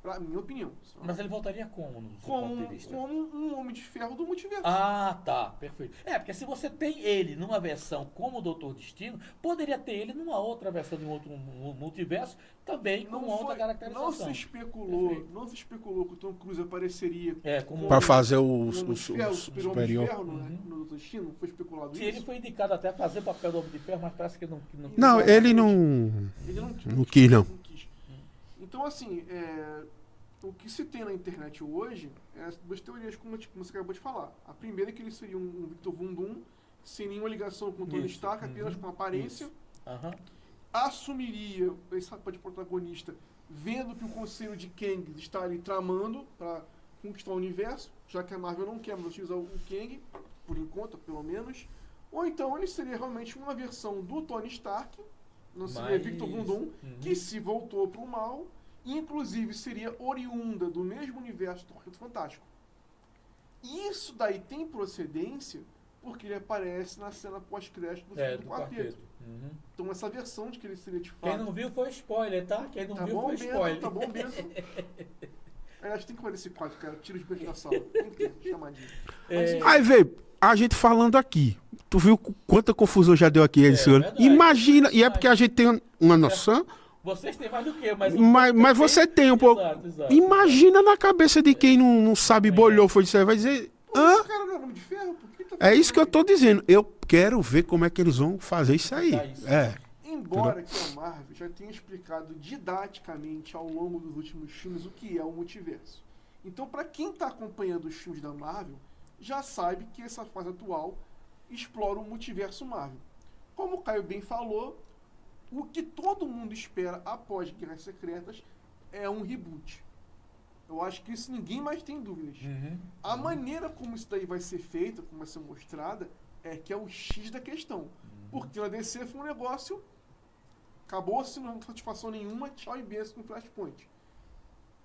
pra minha opinião. Mas ele voltaria como, no seu Como, ponto de vista? como um Homem de Ferro do multiverso. Ah, tá, perfeito. Porque se você tem ele numa versão como o Doutor Destino, poderia ter ele numa outra versão de um outro multiverso, também com outra não caracterização. se especulou, Perfeito. não se especulou que o Tom Cruise apareceria Como Pra fazer o Homem de Ferro, o Super-Homem de superior. Ferro no Uhum. Doutor Destino, não foi especulado que isso. ele foi indicado até a fazer o papel do Homem de Ferro, mas parece que não Não, ele não. Ele não quis. Não quis, não. quis. Então, assim, o que se tem na internet hoje é as duas teorias, como você acabou de falar. A primeira é que ele seria um Victor Von Doom, sem nenhuma ligação com o Tony Isso. Stark, apenas com aparência. Aham. Assumiria esse papel de protagonista, vendo que o Conselho de Kang está ali tramando para conquistar o universo, já que a Marvel não quer mais utilizar o Kang, por enquanto, pelo menos. Ou então ele seria realmente uma versão do Tony Stark, não seria Mas- Victor Von Doom, que se voltou para o mal, e inclusive seria oriunda do mesmo universo do Quarteto Fantástico. Isso daí tem procedência porque ele aparece na cena pós-crédito do filme do Do Quarteto. quarteto. Uhum. Então essa versão de que ele seria de Quem fato... não viu foi spoiler, tá? Quem não Tá viu bom, foi Bento, spoiler. tá bom, Bento. Aliás, tem que fazer esse quadro, cara. Tira os Bento da sala. Tem que ter, chamadinho. Mas, enfim, Aí, velho, a gente falando aqui. Tu viu quanta confusão já deu aqui, Edson? verdade. Imagina, e é porque a gente tem uma noção, Vocês têm mais do que eu, mas... Mas você tem um pouco. Exato. Imagina na cabeça de quem não sabe bolhou, foi isso aí, vai dizer. Pô, esse cara não é Homem de Ferro? Por que tá É isso que eu falando tô dizendo. Eu quero ver como é que eles vão fazer isso aí. É. Embora que a Marvel já tenha explicado didaticamente ao longo dos últimos filmes o que é o multiverso. Então, para quem está acompanhando os filmes da Marvel, já sabe que essa fase atual explora o multiverso Marvel. Como o Caio bem falou, o que todo mundo espera após Guerras Secretas é um reboot. Eu acho que isso ninguém mais tem dúvidas. A maneira como isso daí vai ser feito, como vai ser mostrada, é que é o X da questão. Porque na DC foi um negócio... Acabou-se, não tem satisfação nenhuma, tchau e benção com Flashpoint.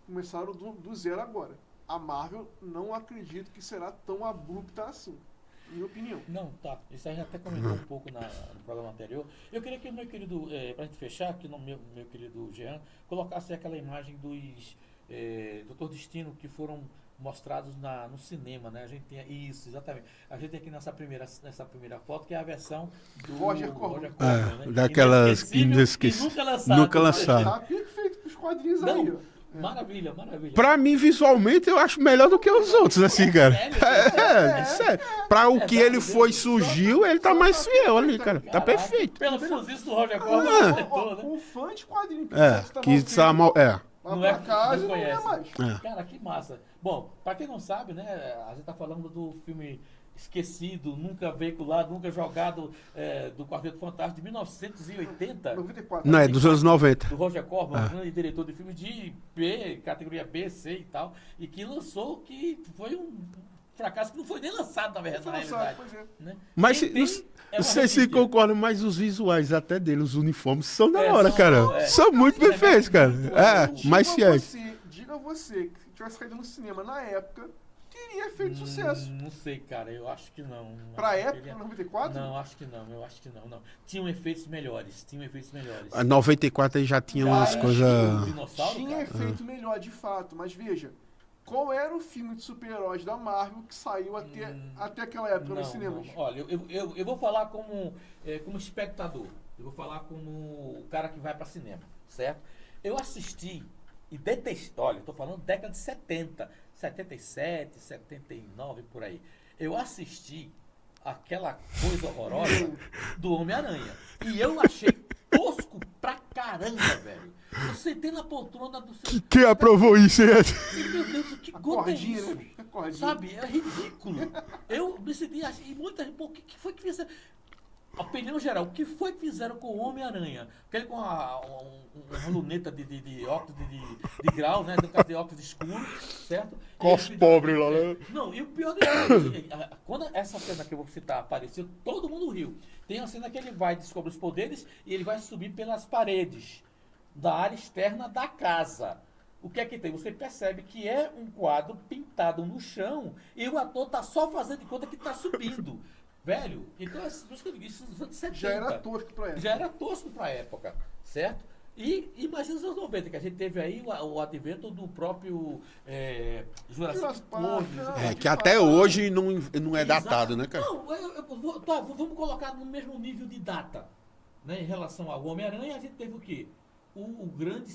Começaram do zero agora. A Marvel não acredito que será tão abrupta assim, minha opinião. Não, tá. Isso aí já até comentou um pouco no programa anterior. Eu queria que o meu querido, pra gente fechar, que no meu querido Jean, colocasse aquela imagem dos Doutor Destino que foram mostrados no cinema, né? A gente tem isso, exatamente. A gente tem aqui nessa primeira foto, que é a versão do Roger Corman, né? Daquelas que nunca lançaram. Tá perfeito pros quadrinhos aí, ó. Maravilha. Pra mim, visualmente, eu acho melhor do que os outros, assim, cara. Sério. Pra o que ele foi surgiu, ele tá mais fiel ali, cara. Tá perfeito. Pelo fuzis do Roger Corman, né? Um fã de quadrinhos. Que tá mal. Vai pra casa e não é mais. Cara, que massa. Bom, pra quem não sabe, né, a gente tá falando do filme esquecido, nunca veiculado, nunca jogado, do Quarteto Fantástico de 1980. 94. Não, é dos anos 90. Do Roger Corman, grande diretor de filmes de B, categoria B, C e tal, e que lançou, que foi um fracasso que não foi nem lançado, na verdade. Pois é. Né? Mas Quem tem, não sei se relíquia. concordam, mas os visuais até dele, os uniformes, são da hora, cara. São muito Sim, perfeitos, cara. Mais fiéis. Diga você que se tivesse saído no cinema na época, teria feito sucesso. Não sei, cara, eu acho que não. Pra Acho que época, 94? Não, acho que não, eu acho que não. Tinham efeitos melhores, A 94 aí já tinha umas coisas. Dinossauro, Tinha cara. efeito melhor, de fato, mas veja, qual era o filme de super-heróis da Marvel que saiu até aquela época nos cinemas? Não. Olha, eu vou falar como espectador, eu vou falar como o cara que vai pra cinema, certo? Eu assisti e detestei, olha, eu tô falando década de 70, 77, 79, por aí. Eu assisti aquela coisa horrorosa do Homem-Aranha. E eu achei tosco pra caramba, velho. Eu sentei na poltrona do seu... Quem aprovou isso, hein? Meu Deus, que A gota é cordinha, isso? né? A cordinha. Sabe? É ridículo. Eu me senti... E muita gente... O que foi que fizeram? Opinião geral, o que foi que fizeram com o Homem-Aranha? Aquele com uma luneta de óculos de grau, né? No caso de óculos escuros, certo? Cos pobre lá, né? Não, e o pior é que quando essa cena que eu vou citar apareceu, todo mundo riu. Tem uma cena que ele vai descobrir os poderes e ele vai subir pelas paredes da área externa da casa. O que é que tem? Você percebe que é um quadro pintado no chão e o ator tá só fazendo de conta que tá subindo. Velho, então por isso que eu digo, isso nos anos 70. Já era tosco pra época. Já era tosco pra época, certo? E imagina os anos 90, que a gente teve aí o advento do próprio Jurassic Park. Que até hoje não é datado, né, cara? Não, vamos colocar no mesmo nível de data. Né? Em relação ao Homem-Aranha, a gente teve o quê? O grande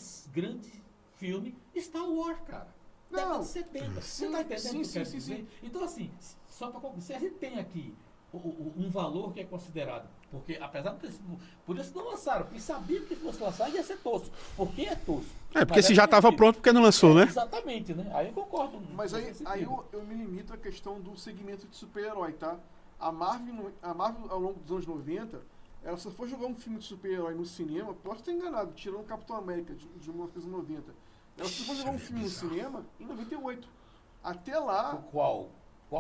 filme Star Wars, cara. Década de 70. Você tá entendendo o que eu quero dizer? Então, assim, só pra concluir, se a gente tem aqui um valor que é considerado, porque apesar de ter sido, por isso não lançaram, porque sabiam que fosse lançar ia ser tosco. Por que é tosco? Porque se já estava pronto, porque não lançou, né? Exatamente, né? Aí eu concordo. Mas aí eu me limito à questão do segmento de super-herói, tá? A Marvel, ao longo dos anos 90, ela só foi jogar um filme de super-herói no cinema, posso estar enganado, tirando o Capitão América de 1990. Ela só foi jogar um filme no cinema em 98. Até lá... Qual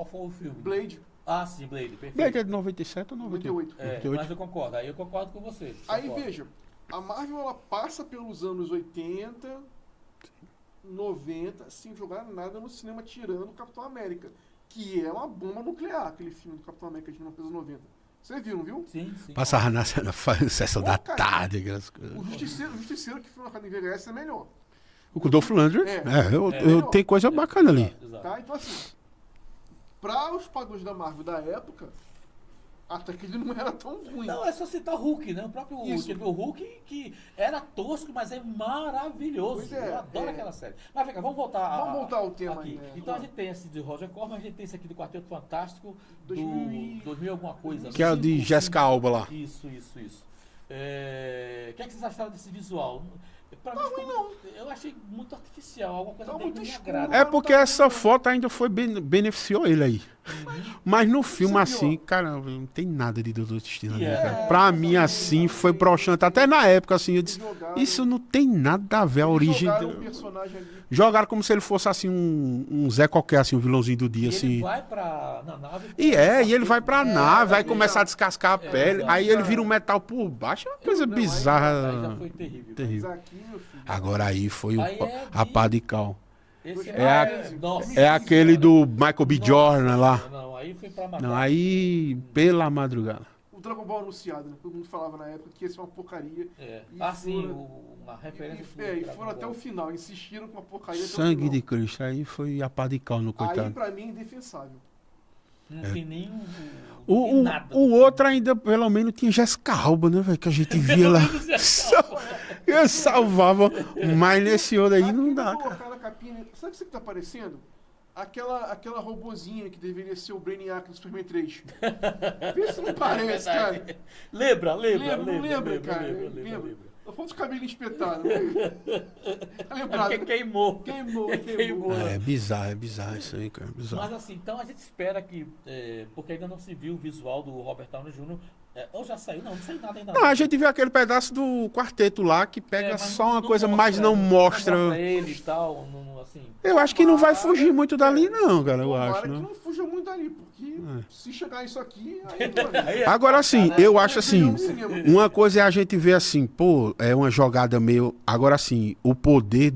foi o filme? Blade. Ah, sim, Blade, perfeito. Blade é de 97 ou 98? 98. Mas eu concordo, aí eu concordo com você. Aí Concordo. veja, a Marvel ela passa pelos anos 80, 90, sem jogar nada no cinema, tirando o Capitão América, que é uma bomba nuclear, aquele filme do Capitão América de 1990. Você viu, não viu? Sim. Passava na sessão da cara, tarde. Aquelas coisas. O Justiceiro que foi marcado em VHS é melhor. O Dolph Lundgren, melhor. tem coisa bacana ali. Exato. Tá? Então assim, para os padrões da Marvel da época, Até que ele não era tão ruim. Não, é só citar o Hulk, né? O próprio Isso. teve o Hulk, que era tosco, mas é maravilhoso. Pois é, Eu adoro é. aquela série. Mas vem cá, vamos voltar Vamos voltar ao tema aqui. aí, né? Então a gente tem esse de Roger Corman, a gente tem esse aqui do Quarteto Fantástico, 2000 do 2000 alguma coisa. Que é o de 5, Jessica Alba lá. Isso. O que é que vocês acharam desse visual? Pra mim, eu achei muito artificial, alguma coisa Tá dele muito não me escuro. agrada. É porque essa foto ainda foi beneficiou ele aí. Mas no filme Você assim, viu? cara, não tem nada de Doutor Destino ali, É, cara. Pra mim assim foi broxante. Até na época assim, eu disse, Jogaram- isso não tem nada a ver a eles origem. jogaram o personagem ali. Jogaram como se ele fosse assim um Zé qualquer, assim, um vilãozinho do dia, E ele assim. vai na nave. E ele vai pra nave, aí ele começa já- a descascar a pele, exato. aí ele vira um metal por baixo, é uma coisa Não, aí Aí já bizarra. foi terrível. Terrível. Mas aqui, meu filho. Agora aí foi Aí é a de- pá de cal. Esse É É aquele do Michael B. Jordan lá. Não, aí foi pra matar. Não, aí pela madrugada. O Dragon Ball anunciado, né? Todo mundo falava na época que ia ser uma porcaria. É. E Sim, foram- uma referência. E foram até o final, insistiram com uma porcaria até o Sangue final. de Cristo, aí foi a pá de cal no Aí, coitado. pra mim, é indefensável. Não tem nem não tem O nada. outro ainda, pelo menos, tinha Jessica Alba, né, velho? Que a gente via lá. Eu salvava. Mas nesse outro aí não Aqui dá, eu vou cara. colocar na capinha. Sabe o que tá parecendo? Aquela robozinha que deveria ser o Brainiac do Superman 3. Vê se não parece, cara. Lembra, Lembra, cara. Lembra. Eu falo dos cabelinhos espetados. Tá lembrado? Porque queimou. Queimou. É bizarro isso aí, cara. Bizarro. Mas assim, então a gente espera que, porque ainda não se viu o visual do Robert Downey Jr. Ou já saiu? Não saiu nada ainda. Não, a gente viu aquele pedaço do quarteto lá que pega mas só uma não coisa, mostra, mas não mostra. Não mostra ele e tal, assim. Eu acho que não vai fugir muito dali, não, cara. Eu Tomara acho, que né? não fuja muito dali, porque se chegar isso aqui, aí, Aí é- Agora sim, eu acho assim, cinema. uma coisa é a gente ver assim, pô, é uma jogada meio. Agora sim, o poder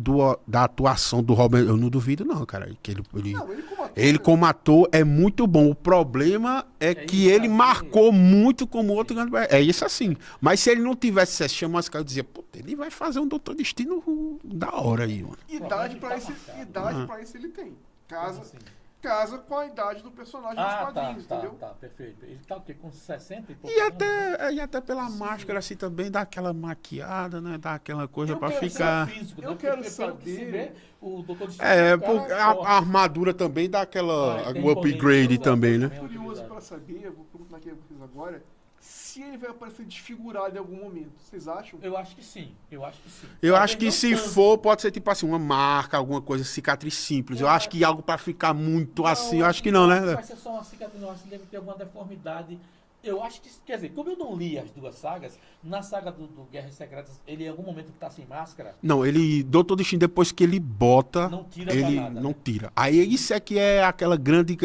da atuação do Robert, eu não duvido, não, cara. Que ele Não, ele como ator, Ele, como ator, é muito bom. O problema é que ele marcou muito como outro grande. É isso assim. Mas se ele não tivesse chamado esse cara, eu dizia, pô, ele vai fazer um Doutor Destino da hora aí, mano. idade pra Tá isso, marcado. idade pra isso ele tem. Casa, Assim. casa com a idade do personagem dos quadrinhos, entendeu? tá, perfeito. Ele tá o quê? Com 60 e pouco? E até pela máscara, assim, também dá aquela maquiada, né? Dá aquela coisa pra quero ficar. físico, Eu né? quero Porque pelo que se saber- vê, o Dr. Destino É, um cara porque forte. a armadura também dá aquela Tem o upgrade imponente, também, né? bem Curioso utilizado. pra saber, vou perguntar aqui pra vocês agora, se ele vai aparecer desfigurado em algum momento. Vocês acham? Eu acho que sim, eu acho que sim. Eu Talvez acho que não se tanto. for, pode ser tipo assim, uma marca, alguma coisa, cicatriz simples. Eu acho que algo pra ficar muito assim, eu acho que não, Vai né? ser só uma cicatriz, não, acho que deve ter alguma deformidade. Eu acho que, quer dizer, como eu não li as duas sagas, na saga do Guerras Secretas, ele em algum momento tá sem máscara, Não, ele, Doutor Destino, depois que ele bota, Não tira ele pra nada, não né? tira. Aí isso é que é aquela grande.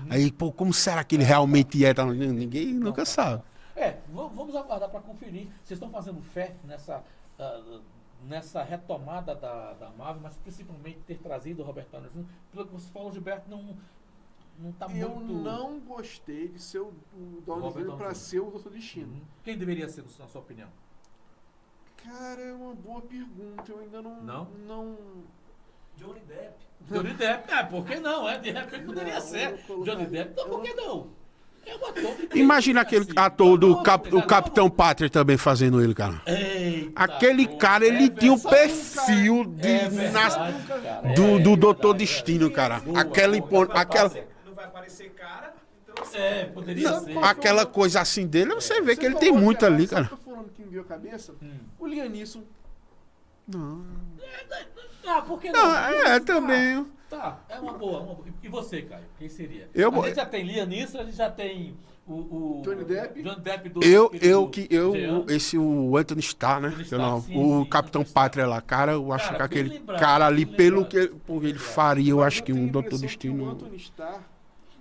Aí, pô, como será que ele realmente é? Tá? Ninguém nunca sabe. Vamos aguardar para conferir. Vocês estão fazendo fé nessa retomada da Marvel, mas principalmente ter trazido o Robert Downey Jr. Pelo que você falou, Gilberto, não tá Eu muito... não gostei de ser o Downey Robert Jr. Downey pra Jr. ser o Doutor Destino. Uhum. Quem deveria ser, na sua opinião? Cara, é uma boa pergunta. Eu ainda não. Johnny Depp. Johnny Depp, por que não? De repente poderia Não, ser. eu colocaria- Johnny Depp, não, por que não? É um ator que tem Imagina que ser aquele assim. ator do Novo, o Capitão novo. Pátria também fazendo ele, cara. Eita, Aquele pô, cara, ele tinha um verdade. perfil de, É verdade, nas- cara, do Doutor verdade, Destino, cara. Boa, Aquela, boa. aquela, Não vai aparecer cara, então assim, Poderia Sabe ser. qual- aquela coisa assim dele, você vê que ele Você tem falou muito que ali, sabe o cara. que eu tô falando que me veio a cabeça? Hum. O Liam Neeson. Não, Por que não? não também. Tá, é uma boa. E você, Caio? Quem seria? Eu- A gente já tem Liam Neeson, a gente já tem o Johnny Depp. Johnny Depp do O Anthony Starr, né? Anthony Eu não, Starr, o sim, Capitão Anthony Starr. Pátria lá, cara, eu acho Cara, que aquele bem lembrado, cara ali, bem pelo lembrado. que ele faria, eu acho que tenho um a Doutor impressão que o Destino. Anthony Starr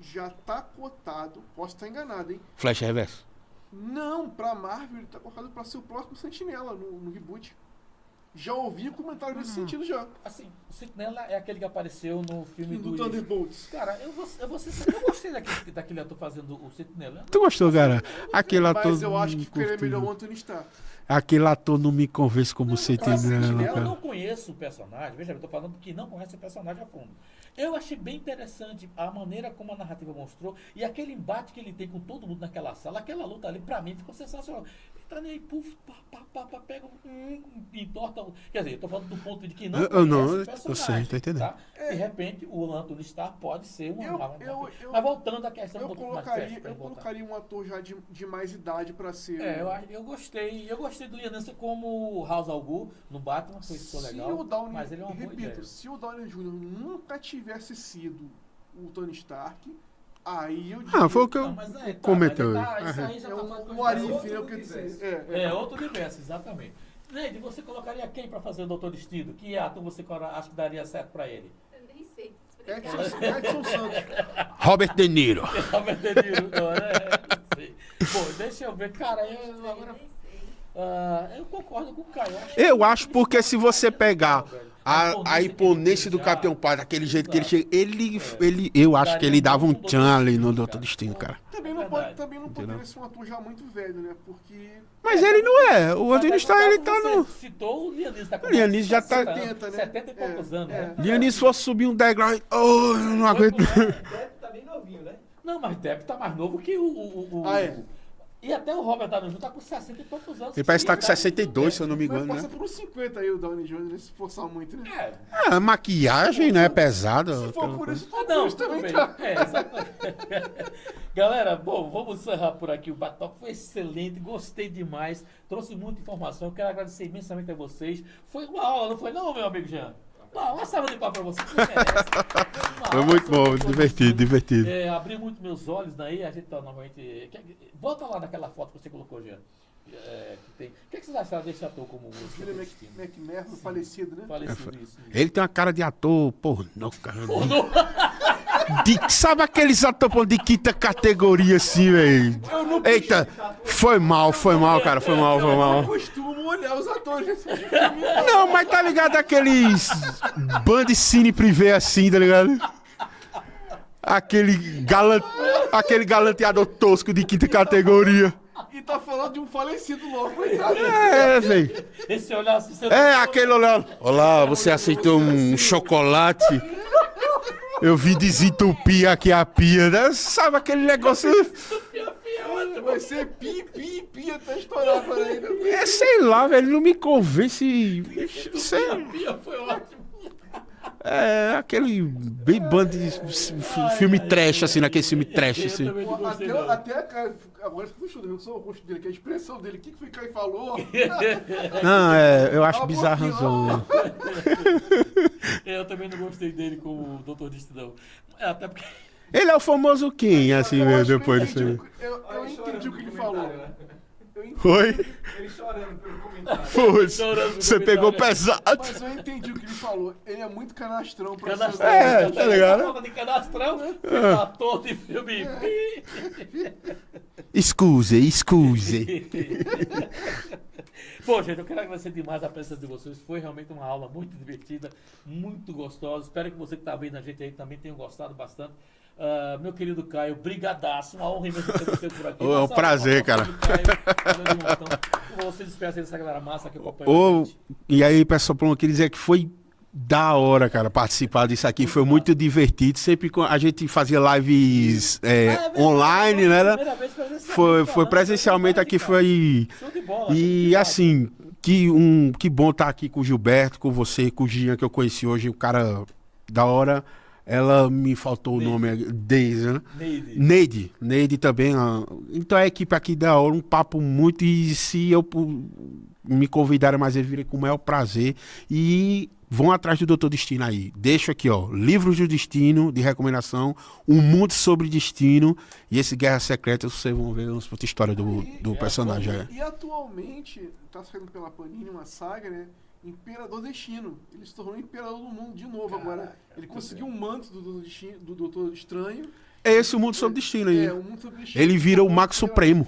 já tá cotado. Posso estar enganado, hein? Flash Reverso. Não, pra Marvel ele tá cotado pra ser o próximo Sentinela no reboot. Já ouvi comentário nesse sentido já. Assim, o Sentinela é aquele que apareceu no filme Do do... Thunderbolts. Cara, eu gostei daquele ator fazendo o Sentinela. Tu gostou, cara? Aquele ator. Mas eu acho que não ficaria curti, melhor não. o Anthony Starr. Aquele ator não me convence como Pra Sentinela, Sentinela, eu cara. não conheço o personagem. Veja, eu tô falando que não conhece o personagem a fundo. Eu achei bem interessante a maneira como a narrativa mostrou e aquele embate que ele tem com todo mundo naquela sala. Aquela luta ali, pra mim, ficou sensacional. Ele tá nem aí, puf, pá, pega, entorta. Quer dizer, eu tô falando do ponto de que não Eu não, conhece o eu sei, personagem, tô entendendo. tá? De repente, o Anthony Starr pode ser uma... Eu- Mas voltando à questão Eu do colocaria, um ator já de mais idade pra ser. eu gostei do Liam Neeson como Ra's al Ghul no Batman, ficou legal, o Downey, mas ele é uma boa ideia. repito, se o Downey Jr. nunca tivesse sido o Tony Stark, aí eu diria. Foi o que eu Não, mas comentou. Isso aí já É tá um falando what de if, outro né? O que universo. dizer. É outro universo, exatamente. Neide, você colocaria quem pra fazer o Doutor Destino? Que ator você acha que daria certo pra ele? Eu nem sei. Edson Santos. Robert De Niro. Robert De Niro, não, né? Não sei. Bom, deixa eu ver. Cara, eu agora... Nem sei. eu concordo com o Caio. Eu acho porque se você pegar a imponência do já- Capitão Pátria, daquele jeito que ele Exato. chega, eu acho que ele dava um tchan ali no Doutor Destino, cara. Também É não, verdade. poderia ser um ator já muito velho, né? Porque. Mas ele não é. O Anthony Mas, Starr, ele tá você no... citou o Liam Neeson, tá com O Liam Neeson já tá- 70, né? 70 e poucos anos, né? Liam Neeson fosse subir um degrau, eu não aguento. O Depp tá bem novinho, né? Não, mas Depp tá mais novo que o E até o Robert Downey Jr. tá com 60 e poucos anos. Ele parece que tá com Sim, 62, se eu não me Mas engano, passa né? por uns 50 aí o Downey Jr., né? Se forçar muito, né? A maquiagem não é pesada. Se for por isso, Ah, Tom não, Cruise tudo também bem. tá. Exatamente. Galera, bom, vamos encerrar por aqui. O bate-papo foi excelente, gostei demais, trouxe muita informação. Eu quero agradecer imensamente a vocês. Foi uma aula, não foi não, meu amigo Jean? Uma salva de palmas pra você, que você merece. Foi muito bom, divertido. Abriu muito meus olhos daí, a gente tá novamente... Volta lá naquela foto que você colocou, Jean. Que tem... O que vocês acharam desse ator como o Filho McMahon, falecido, né? falecido isso? Ele tem uma cara de ator pornô, cara. Sabe aqueles atores de quinta categoria assim, velho? Eita, foi mal, cara, foi mal. Eu costumo olhar os atores desse tipo de filme. Não, mas tá ligado aqueles band cine privê assim, tá ligado? Aquele galanteador tosco de quinta categoria. E tá falando de um falecido louco, coitado. Velho. Esse olhar assim, você Aquele olhar. Olá, você aceitou um chocolate? Eu vim desentupir aqui a pia, né? Sabe aquele negócio? Vai ser pi até estourar para ele. Sei lá, velho, não me convence. foi ótimo. Aquele bem bando de filme trash, assim, naquele filme trash, assim. Eu também não gostei, não. Até a cara. Agora você puxou, não só o rosto dele, que a expressão dele. O que foi que ele falou? Não, eu acho bizarrão, né? Eu também não gostei dele como o Dr. Destino. Até porque... Ele é o famoso Kim, assim, Eu acho que depois eu disso aí. entendi, eu Ele chorando entendi o que no ele falou. comentário, né? Eu entendi, Foi? Ele chorando pelo comentário. Foi. Chorando no Você pegou comentário. pesado. mas eu entendi o que ele falou. Ele é muito canastrão pra Canastrão. ser. Tá ligado? Falta de canastrão, ator de filme. Excuse. Bom, gente, eu quero agradecer demais a presença de vocês. Foi realmente uma aula muito divertida, muito gostosa. Espero que você que está vendo a gente aí também tenha gostado bastante. Meu querido Caio, brigadaço, uma honra imensa ter você por aqui. É um prazer, cara. Vocês esperam dessa galera massa que acompanha a gente. E aí, pessoal, eu queria dizer que foi da hora, cara, participar disso aqui. Foi muito divertido. Sempre a gente fazia lives online, né? Primeira vez presencialmente Foi falando, presencialmente aqui, foi... Show de bola, show E de assim, que bom estar aqui com o Gilberto, com você, com o Gian, que eu conheci hoje, o cara da hora. Ela me faltou o nome, Deise, né? Neide também. Então a equipe aqui da hora, um papo muito. E se me convidarem mais, eu virei com o maior prazer. E vão atrás do Doutor Destino aí. Deixo aqui, ó, Livros do Destino, de recomendação, Um Mundo sobre Destino. E esse Guerra Secreta, vocês vão ver uma outra história do personagem. E atualmente, tá saindo pela Panini uma saga, né? Imperador Destino. Ele se tornou Imperador do Mundo de novo agora. Ele conseguiu um manto do Doutor Estranho. É esse o Mundo sobre Destino aí. O Mundo sobre Destino. Ele vira o Mago Supremo.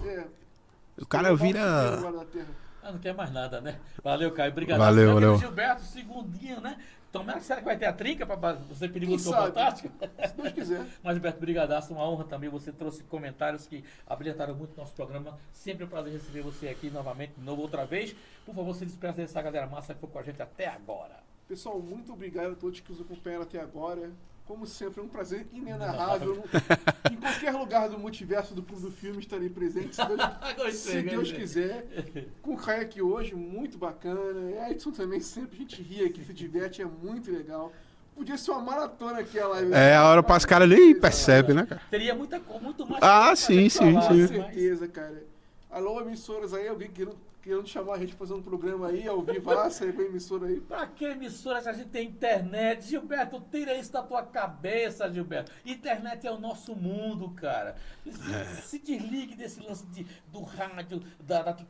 O cara Ele é o Mago vira... Supremo agora da Terra. Não quer mais nada, né? Valeu, Caio. Obrigado. Valeu. Gilberto, segundinha, né? Tomara que será que vai ter a trinca pra você pedir Quem o seu sabe? fantástico? Se Deus quiser. Mas, Gilberto, brigadaço, uma honra também. Você trouxe comentários que habilitaram muito o nosso programa. Sempre um prazer receber você aqui novamente, de novo, outra vez. Por favor, se despeça dessa galera massa que foi com a gente até agora. Pessoal, muito obrigado a todos que nos acompanharam até agora. Como sempre, é um prazer inenarrável. Em qualquer lugar do multiverso do Clube do Filme estarei presente, se Deus quiser. Com o Caio aqui hoje, muito bacana. Edson também, sempre a gente ri aqui, se diverte, é muito legal. Podia ser uma maratona aqui a live. A hora passa, os caras nem percebem, né, cara? Teria muito mais. Ah, sim. Com certeza, cara. Alô, emissoras aí, alguém querendo chamar a gente pra fazer um programa aí, ao vivaço, aí com a emissora aí. Pra que emissora se a gente tem internet? Gilberto, tira isso da tua cabeça, Gilberto. Internet é o nosso mundo, cara. Se desligue desse lance do rádio.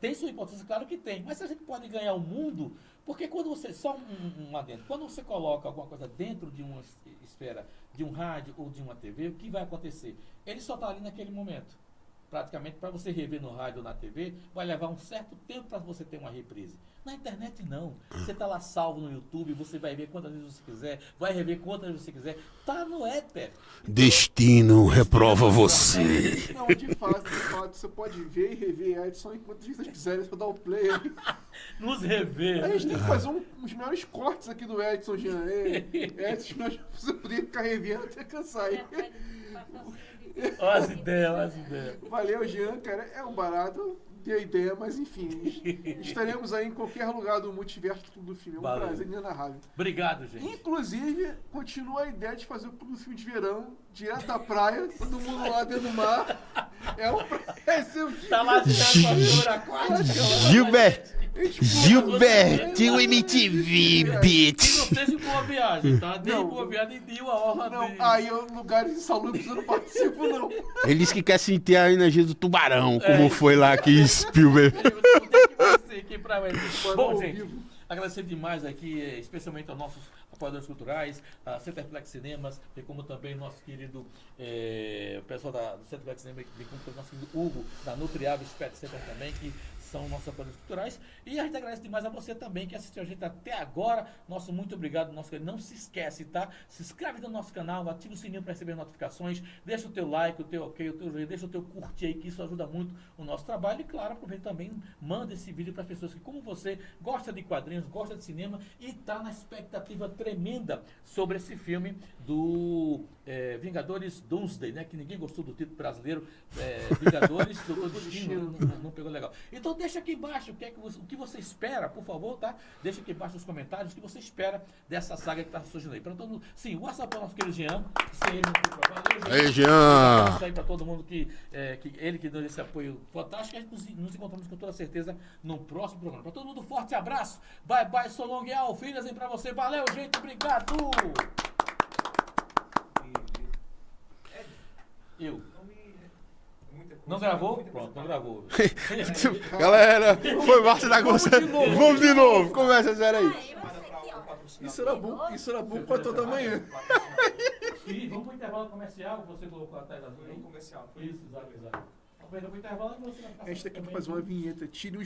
Tem sua importância, claro que tem. Mas se a gente pode ganhar o mundo, porque quando você. Só um adendo. Quando você coloca alguma coisa dentro de uma esfera, de um rádio ou de uma TV, o que vai acontecer? Ele só tá ali naquele momento. Praticamente, para você rever no rádio ou na TV, vai levar um certo tempo para você ter uma reprise. Na internet, não. Você está lá salvo no YouTube, você vai ver quantas vezes você quiser, vai rever quantas vezes você quiser. Tá no éter. Destino reprova você. Não, de fato, você pode ver e rever Edson enquanto vocês quiserem, só dar o play aí. Nos rever. A gente tem que fazer uns melhores cortes aqui do Edson, Jean. Edson, você poderia ficar revendo até cansar aí. Olha as ideias. Valeu, Jean, cara. É um barato, deu ideia, mas enfim. Estaremos aí em qualquer lugar do multiverso do Clube do Filme. É um prazer inenarrável. Obrigado, gente. Inclusive, continua a ideia de fazer o Clube do Filme de verão, direto da praia, todo mundo lá dentro do mar. É ser um Tá lá direto com a figura aquática. Gilbertinho MTV, bitch. E não seja boa viagem, tá? Nem boa viagem, nem uma honra. Não, aí lugares insalubres eu não participo, não. Ele disse que quer sentir a energia do tubarão, como foi lá que Spielberg. Bom, gente, agradecer demais aqui, especialmente aos nossos apoiadores culturais, a Centerplex Cinemas, e como também nosso querido pessoal do Centerplex Cinemas, e como o nosso querido Hugo, da Nutriaves Pet Center também, que são nossos apoiadores culturais. E a gente agradece demais a você também que assistiu a gente até agora. Nosso muito obrigado, nosso querido. Não se esquece, tá? Se inscreve no nosso canal, ativa o sininho para receber notificações, deixa o teu like, o teu ok, o teu joinha, deixa o teu curtir aí, que isso ajuda muito o nosso trabalho. E claro, aproveita também, manda esse vídeo para as pessoas que, como você, gosta de quadrinhos, gosta de cinema e tá na expectativa tremenda sobre esse filme do Vingadores Doomsday, né? Que ninguém gostou do título brasileiro. Vingadores do Destino, não pegou legal. Então deixa aqui embaixo o que você espera, por favor, tá? Deixa aqui embaixo nos comentários o que você espera dessa saga que tá surgindo aí. Pra todo mundo, sim, o WhatsApp para o nosso querido Jean. Ei, Jean! Isso aí para todo mundo que ele que deu esse apoio fantástico. A gente nos encontramos com toda certeza no próximo programa. Para todo mundo, forte abraço. Bye, bye, Solong e Alfinas aí para você. Valeu, gente. Obrigado. Eu. Não gravou? Pronto, não gravou. Galera, foi massa da conversa. Vamos de novo. Começa zero aí. Isso era bom pra toda manhã. E vamos pro intervalo comercial, você colocou a tela azul aí? Comercial. Isso, exato. Vamos pro intervalo e você vai ficar. A gente tem que fazer uma vinheta. Tire o